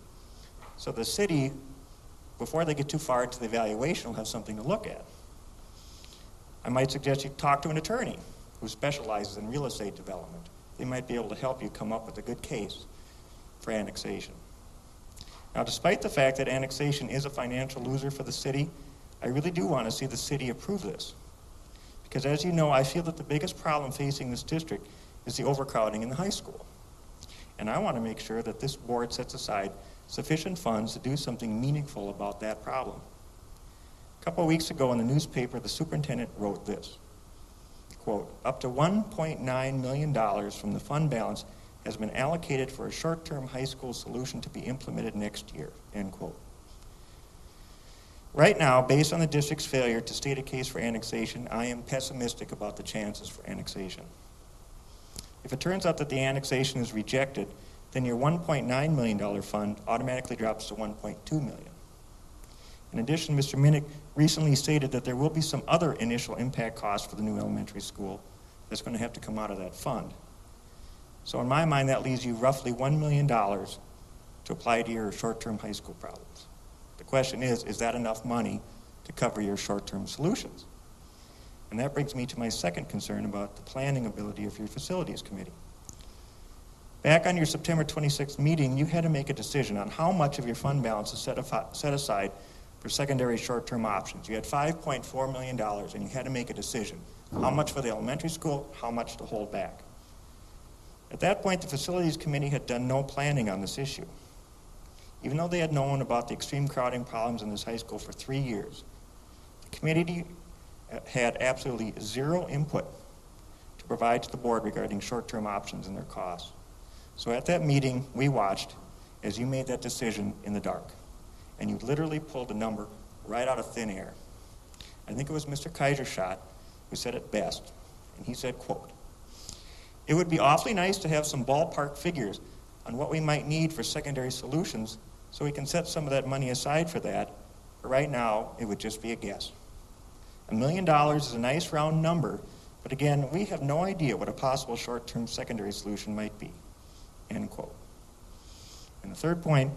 so the city, before they get too far into the evaluation, will have something to look at. I might suggest you talk to an attorney who specializes in real estate development. They might be able to help you come up with a good case for annexation. Now, despite the fact that annexation is a financial loser for the city, I really do want to see the city approve this. Because as you know, I feel that the biggest problem facing this district is the overcrowding in the high school. And I want to make sure that this board sets aside sufficient funds to do something meaningful about that problem. A couple of weeks ago in the newspaper, the superintendent wrote this, quote, "Up to $1.9 million from the fund balance has been allocated for a short-term high school solution to be implemented next year," end quote. Right now, based on the district's failure to state a case for annexation, I am pessimistic about the chances for annexation. If it turns out that the annexation is rejected, then your $1.9 million fund automatically drops to $1.2 million. In addition, Mr. Minnick recently stated that there will be some other initial impact costs for the new elementary school that's going to have to come out of that fund. So in my mind, that leaves you roughly $1 million to apply to your short-term high school problems. The question is that enough money to cover your short-term solutions? And that brings me to my second concern about the planning ability of your facilities committee. Back on your September 26th meeting, you had to make a decision on how much of your fund balance is set aside for secondary short-term options. You had $5.4 million, and you had to make a decision. How much for the elementary school, how much to hold back? At that point, the facilities committee had done no planning on this issue. Even though they had known about the extreme crowding problems in this high school for 3 years, the committee had absolutely zero input to provide to the board regarding short-term options and their costs. So at that meeting, we watched as you made that decision in the dark. And you literally pulled a number right out of thin air. I think it was Mr. Kaiserschott who said it best. And he said, quote, "It would be awfully nice to have some ballpark figures on what we might need for secondary solutions so we can set some of that money aside for that. But right now, it would just be a guess. $1 million is a nice round number, but again, we have no idea what a possible short-term secondary solution might be," end quote. And the third point,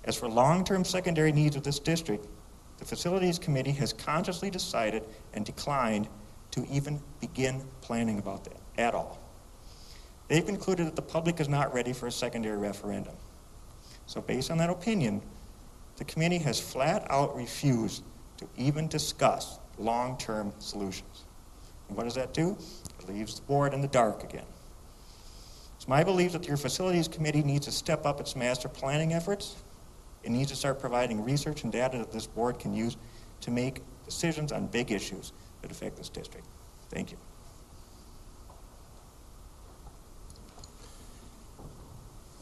as for long-term secondary needs of this district, the Facilities Committee has consciously decided and declined to even begin planning about that at all. They've concluded that the public is not ready for a secondary referendum. So based on that opinion, the committee has flat out refused to even discuss long-term solutions. And what does that do? It leaves the board in the dark again. It's my belief that your Facilities Committee needs to step up its master planning efforts. It needs to start providing research and data that this board can use to make decisions on big issues that affect this district. Thank you.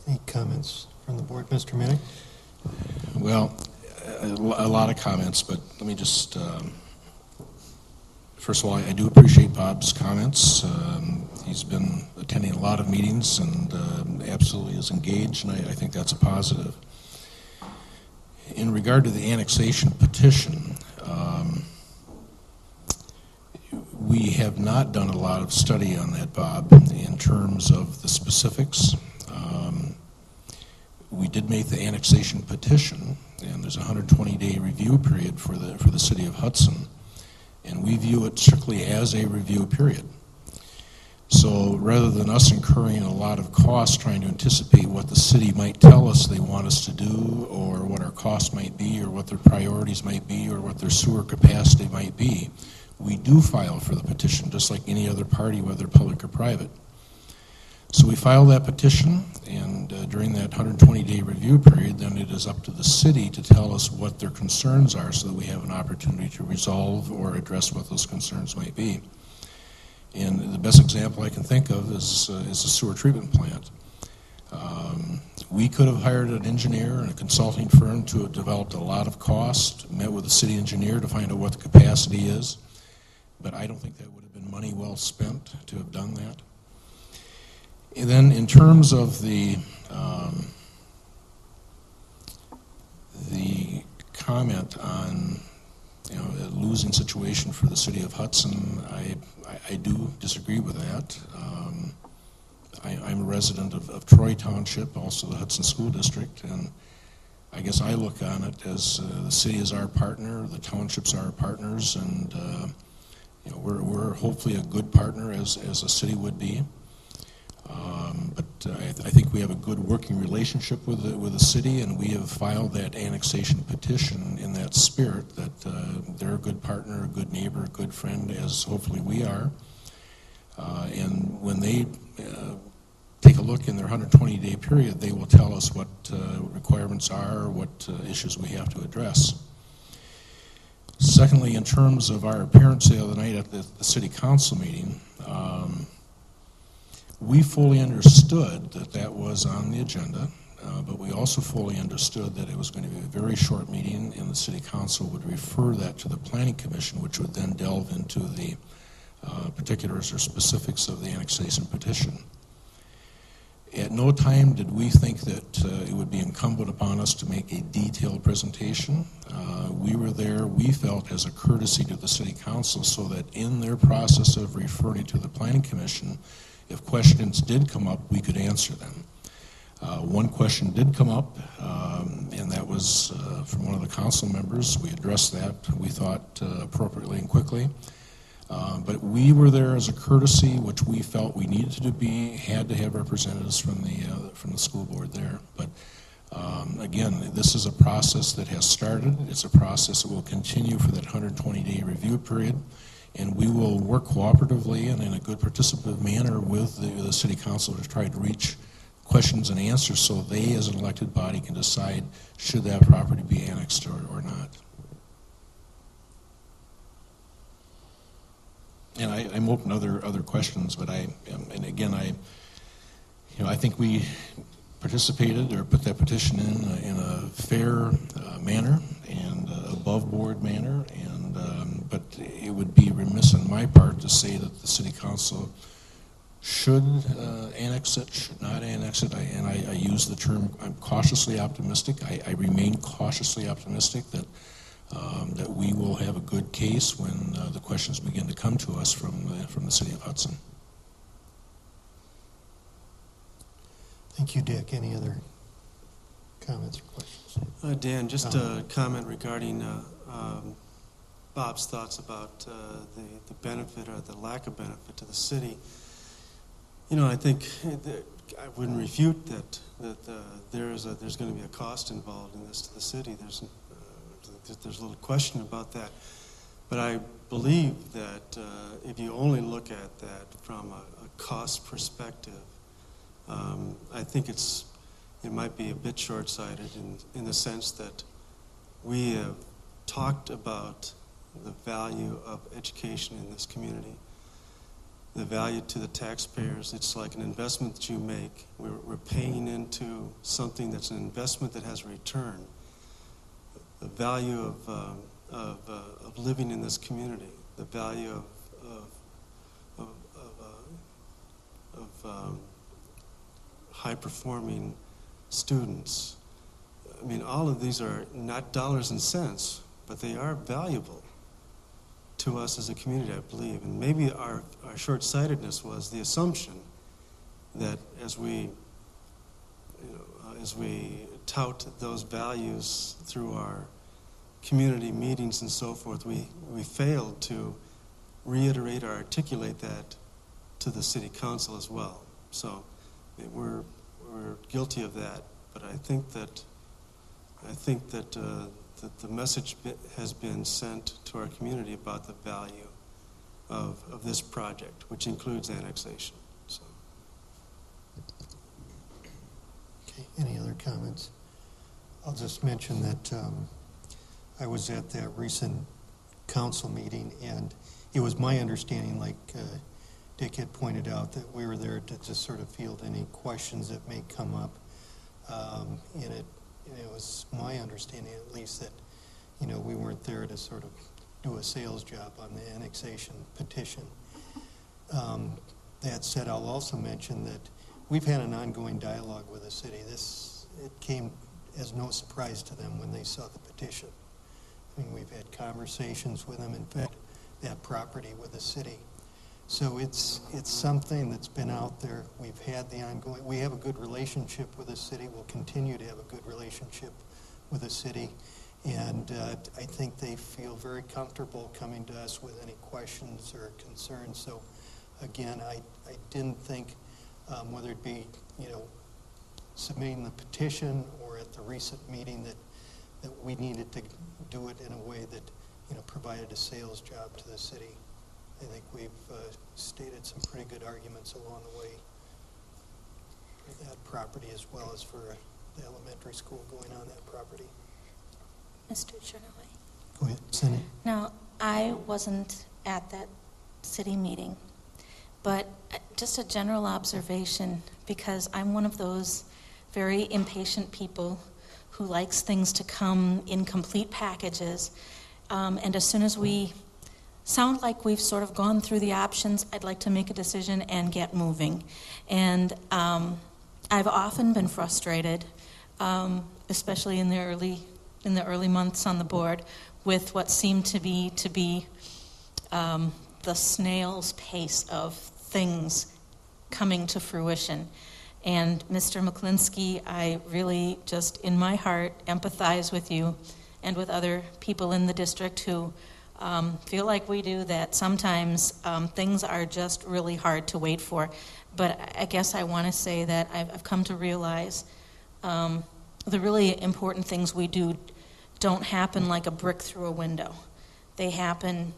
Any comments from the board, Mr. Minnick? Well, a lot of comments, but let me just, first of all, I do appreciate Bob's comments. He's been attending a lot of meetings and absolutely is engaged, and I think that's a positive. In regard to the annexation petition, we have not done a lot of study on that, Bob, in terms of the specifics. We did make the annexation petition, and there's a 120-day review period for the city of Hudson, and we view it strictly as a review period. So rather than us incurring a lot of costs trying to anticipate what the city might tell us they want us to do, or what our costs might be, or what their priorities might be, or what their sewer capacity might be, we do file for the petition just like any other party, whether public or private. So we file that petition, and during that 120-day review period, then it is up to the city to tell us what their concerns are so that we have an opportunity to resolve or address what those concerns might be. And the best example I can think of is a sewer treatment plant. We could have hired an engineer and a consulting firm to have developed a lot of cost, met with the city engineer to find out what the capacity is, but I don't think that would have been money well spent to have done that. And then in terms of the comment on a losing situation for the city of Hudson, I do disagree with that. I'm a resident of Troy Township, also the Hudson School District, and I guess I look on it as the city is our partner, the townships are our partners, and we're hopefully a good partner as a city would be. but I think we have a good working relationship with the city, and we have filed that annexation petition in that spirit that they're a good partner, a good neighbor, a good friend, as hopefully we are. And when they take a look in their 120-day period, they will tell us what requirements are, what issues we have to address. Secondly, in terms of our appearance the other night at the city council meeting, we fully understood that that was on the agenda, but we also fully understood that it was going to be a very short meeting, and the city council would refer that to the planning commission, which would then delve into the particulars or specifics of the annexation petition. At no time did we think that it would be incumbent upon us to make a detailed presentation. We were there, we felt, as a courtesy to the city council, so that in their process of referring to the planning commission, if questions did come up, we could answer them. One question did come up, and that was from one of the council members. We addressed that, we thought, appropriately and quickly. But we were there as a courtesy, which we felt we needed to be, had to have representatives from the school board there. But again, this is a process that has started. It's a process that will continue for that 120-day review period, and we will work cooperatively and in a good participative manner with the city council to try to reach questions and answers so they, as an elected body, can decide should that property be annexed or not. And I'm open to other questions, but I think we participated or put that petition in a fair manner and above board manner, but it would be remiss on my part to say that the city council should annex it, should not annex it, and I use the term, I'm cautiously optimistic. I remain cautiously optimistic that we will have a good case when the questions begin to come to us from the city of Hudson. Thank you, Dick. Any other comments or questions? Dan, just a comment regarding Bob's thoughts about the benefit or the lack of benefit to the city. You know, I think I wouldn't refute that there's going to be a cost involved in this to the city. There's a little question about that. But I believe that if you only look at that from a cost perspective, I think it might be a bit short-sighted in the sense that we have talked about the value of education in this community, the value to the taxpayers. It's like an investment that you make. We're paying into something that's an investment that has a return. The value of living in this community, the value of high-performing students. I mean, all of these are not dollars and cents, but they are valuable to us as a community, I believe. And maybe our short-sightedness was the assumption that as we tout those values through our community meetings and so forth, we failed to reiterate or articulate that to the city council as well. So we're guilty of that, but I think that the message has been sent to our community about the value of this project, which includes annexation. So. Okay, any other comments? I'll just mention that I was at that recent council meeting, and it was my understanding, like Dick had pointed out, that we were there to just sort of field any questions that may come up. And it was my understanding, at least, that we weren't there to sort of do a sales job on the annexation petition. That said, I'll also mention that we've had an ongoing dialogue with the city. It came as no surprise to them when they saw the petition. I mean, we've had conversations with them, in fact, that property with the city. So it's something that's been out there. We have a good relationship with the city. We'll continue to have a good relationship with the city. And I think they feel very comfortable coming to us with any questions or concerns. So again, I didn't think whether it be, submitting the petition or at the recent meeting that we needed to do it in a way that, provided a sales job to the city. I think we've stated some pretty good arguments along the way for that property as well as for the elementary school going on that property. Mr. Chernow. Go ahead, Cindy. Now, I wasn't at that city meeting, but just a general observation, because I'm one of those very impatient people who likes things to come in complete packages, and as soon as we sound like we've sort of gone through the options, I'd like to make a decision and get moving. And I've often been frustrated, especially in the early months on the board, with what seemed to be the snail's pace of things coming to fruition. And Mr. McClinsky, I really just in my heart empathize with you and with other people in the district who feel like we do, that sometimes things are just really hard to wait for. But I guess I want to say that I've come to realize the really important things we do don't happen like a brick through a window. They happen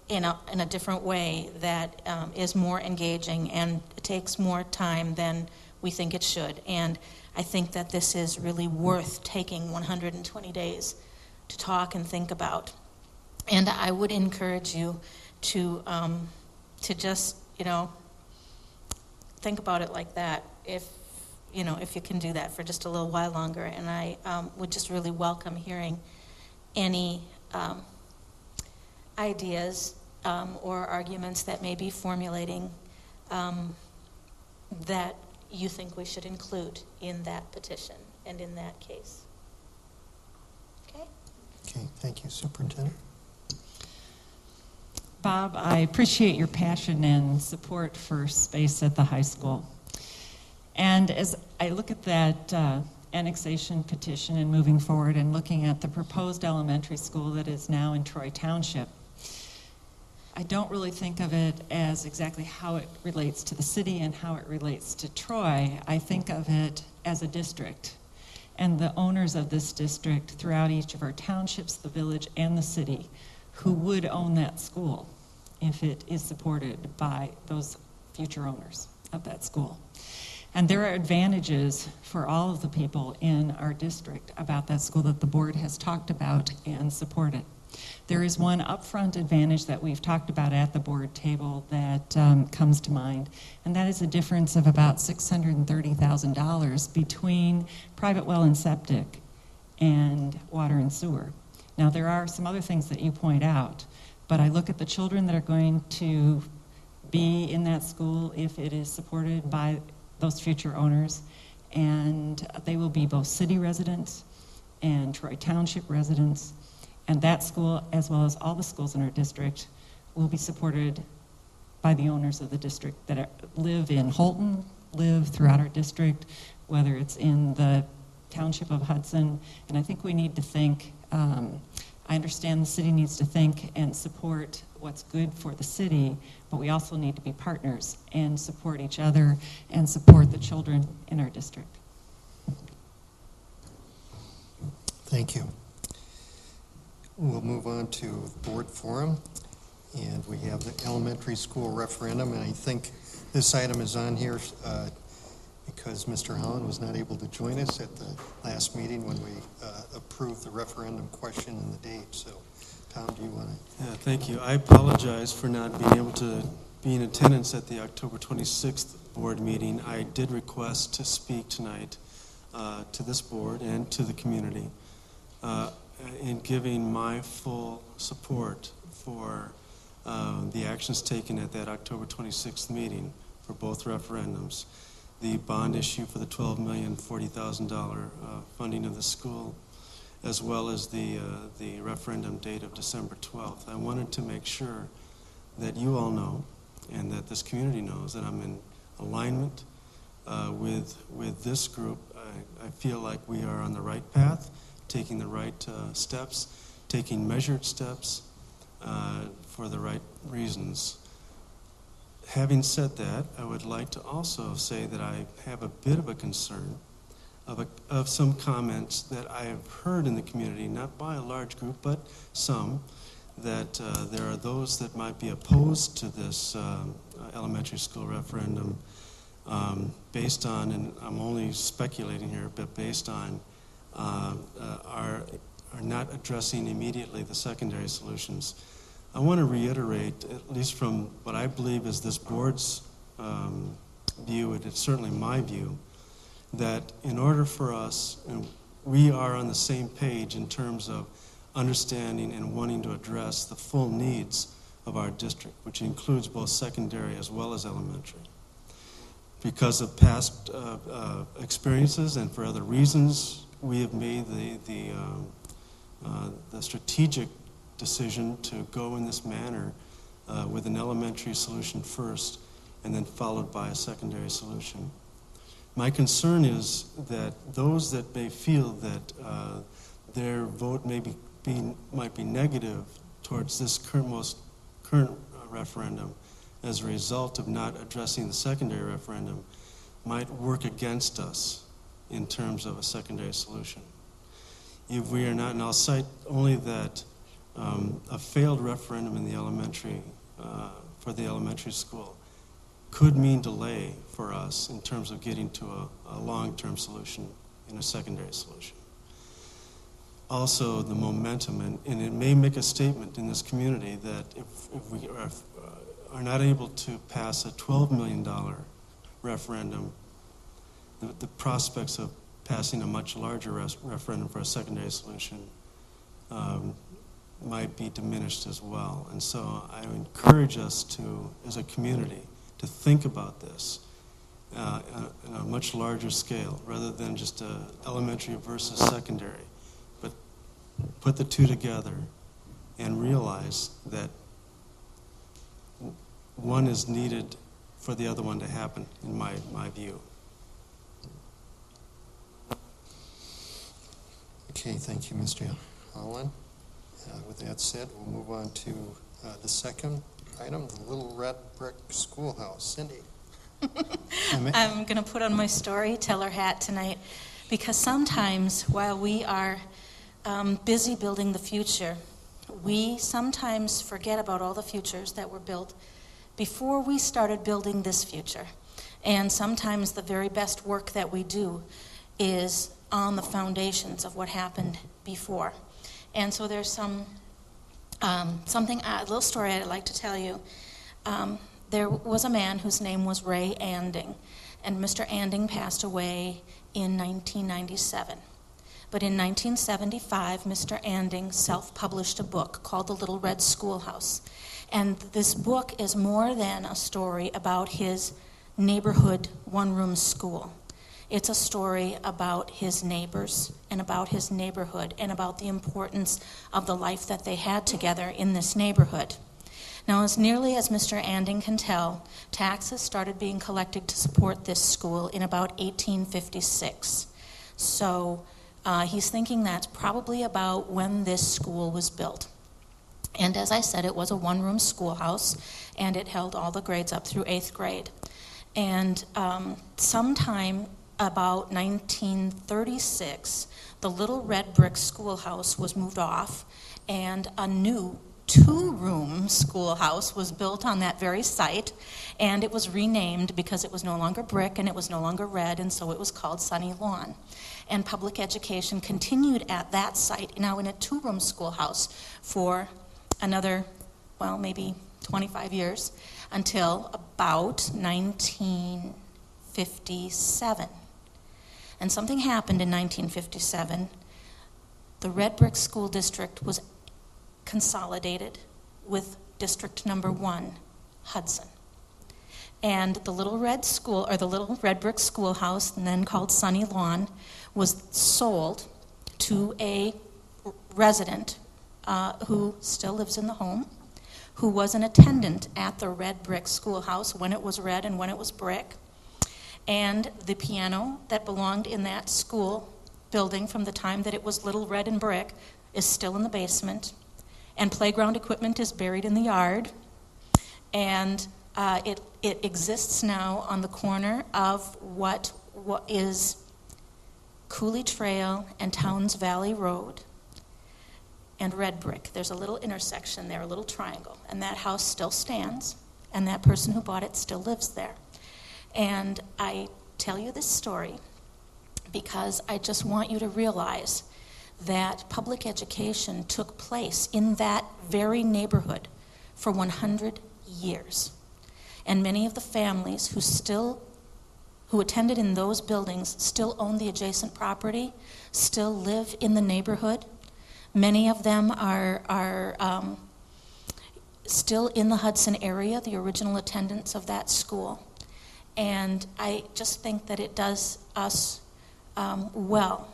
in a different way that is more engaging, and it takes more time than we think it should. And I think that this is really worth taking 120 days to talk and think about. And I would encourage you to just, think about it like that, if you can do that for just a little while longer. And I would just really welcome hearing any ideas or arguments that may be formulating that you think we should include in that petition and in that case. Okay? Okay, thank you, Superintendent. Bob, I appreciate your passion and support for space at the high school. And as I look at that annexation petition and moving forward and looking at the proposed elementary school that is now in Troy Township, I don't really think of it as exactly how it relates to the city and how it relates to Troy. I think of it as a district, and the owners of this district throughout each of our townships, the village, and the city, who would own that school if it is supported by those future owners of that school. And there are advantages for all of the people in our district about that school that the board has talked about and supported. There is one upfront advantage that we've talked about at the board table that comes to mind, and that is a difference of about $630,000 between private well and septic and water and sewer. Now, there are some other things that you point out, but I look at the children that are going to be in that school if it is supported by those future owners, and they will be both city residents and Troy Township residents, and that school, as well as all the schools in our district, will be supported by the owners of the district that live in Holton, live throughout our district, whether it's in the township of Hudson. And I think we need to think, I understand the city needs to think and support what's good for the city, but we also need to be partners and support each other and support the children in our district. Thank you. We'll move on to board forum, and we have the elementary school referendum, and I think this item is on here because Mr. Holland was not able to join us at the last meeting when we approved the referendum question and the date. So, Tom, do you want to? Yeah, thank you. I apologize for not being able to be in attendance at the October 26th board meeting. I did request to speak tonight to this board and to the community in giving my full support for the actions taken at that October 26th meeting for both referendums. The bond issue for the $12,040,000 funding of the school, as well as the referendum date of December 12th. I wanted to make sure that you all know, and that this community knows, that I'm in alignment with this group. I feel like we are on the right path, taking the right steps, taking measured steps for the right reasons. Having said that, I would like to also say that I have a bit of a concern of some comments that I have heard in the community, not by a large group, but some, that there are those that might be opposed to this elementary school referendum based on, and I'm only speculating here, but based on are not addressing immediately the secondary solutions. I want to reiterate, at least from what I believe is this board's view, and it's certainly my view, that in order for us, and we are on the same page in terms of understanding and wanting to address the full needs of our district, which includes both secondary as well as elementary. Because of past experiences and for other reasons, we have made the strategic decision to go in this manner with an elementary solution first and then followed by a secondary solution. My concern is that those that may feel that their vote might be negative towards this current referendum as a result of not addressing the secondary referendum might work against us in terms of a secondary solution. If we are not, and I'll cite only that a failed referendum in the elementary, for the elementary school could mean delay for us in terms of getting to a long-term solution in a secondary solution. Also, the momentum, and it may make a statement in this community that if we are not able to pass a $12 million referendum, the prospects of passing a much larger referendum for a secondary solution might be diminished as well. And so I encourage us to, as a community, to think about this on a much larger scale, rather than just elementary versus secondary, but put the two together and realize that one is needed for the other one to happen, in my view. Okay, thank you, Mr. Holland. With that said, we'll move on to the second item, the Little Red Schoolhouse. Cindy. I'm going to put on my storyteller hat tonight, because sometimes while we are busy building the future, we sometimes forget about all the futures that were built before we started building this future. And sometimes the very best work that we do is on the foundations of what happened before. And so there's a little story I'd like to tell you. There was a man whose name was Ray Anding, and Mr. Anding passed away in 1997. But in 1975, Mr. Anding self-published a book called The Little Red Schoolhouse. And this book is more than a story about his neighborhood one-room school. It's a story about his neighbors and about his neighborhood and about the importance of the life that they had together in this neighborhood. Now, as nearly as Mr. Anding can tell, taxes started being collected to support this school in about 1856. So he's thinking that's probably about when this school was built. And as I said, it was a one-room schoolhouse, and it held all the grades up through 8th grade. And sometime about 1936, the Little Red Brick Schoolhouse was moved off, and a new 2-room schoolhouse was built on that very site, and it was renamed because it was no longer brick and it was no longer red, and so it was called Sunny Lawn. And public education continued at that site, now in a 2-room schoolhouse, for another, well, maybe 25 years, until about 1957. And something happened in 1957. The Red Brick School District was consolidated with District Number 1, Hudson. And the Little Red Brick Schoolhouse, and then called Sunny Lawn, was sold to a resident who still lives in the home, who was an attendant at the Red Brick Schoolhouse when it was red and when it was brick. And the piano that belonged in that school building from the time that it was little red and brick is still in the basement. And playground equipment is buried in the yard. And It exists now on the corner of what is Cooley Trail and Towns Valley Road and Red Brick. There's a little intersection there, a little triangle, and that house still stands, and that person who bought it still lives there. And I tell you this story because I just want you to realize that public education took place in that very neighborhood for 100 years. And many of the families who attended in those buildings still own the adjacent property, still live in the neighborhood. Many of them are still in the Hudson area, the original attendants of that school. And I just think that it does us well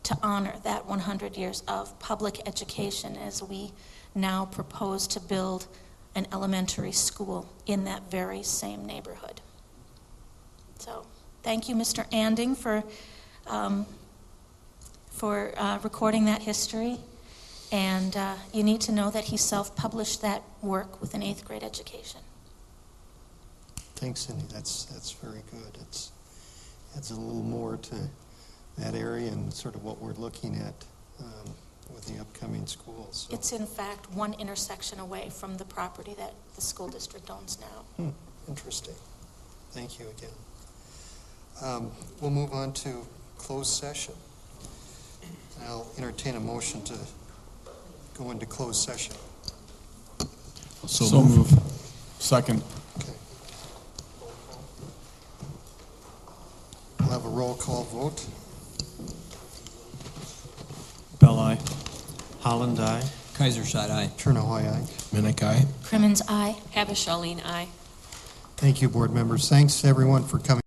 to honor that 100 years of public education as we now propose to build an elementary school in that very same neighborhood. So thank you, Mr. Anding, for recording that history. And you need to know that he self-published that work with an 8th grade education. Thanks, Cindy. That's very good. It adds a little more to that area and sort of what we're looking at with the upcoming schools. So. It's in fact one intersection away from the property that the school district owns now. Interesting. Thank you again. We'll move on to closed session. And I'll entertain a motion to go into closed session. So move. Second. Okay. We'll have a roll call vote. Bell, aye. Holland, aye. Kaisershot, aye. Chernahoy, aye. Minnick, aye. Crimmins, aye. Habishaleen, aye. Thank you, board members. Thanks, everyone, for coming.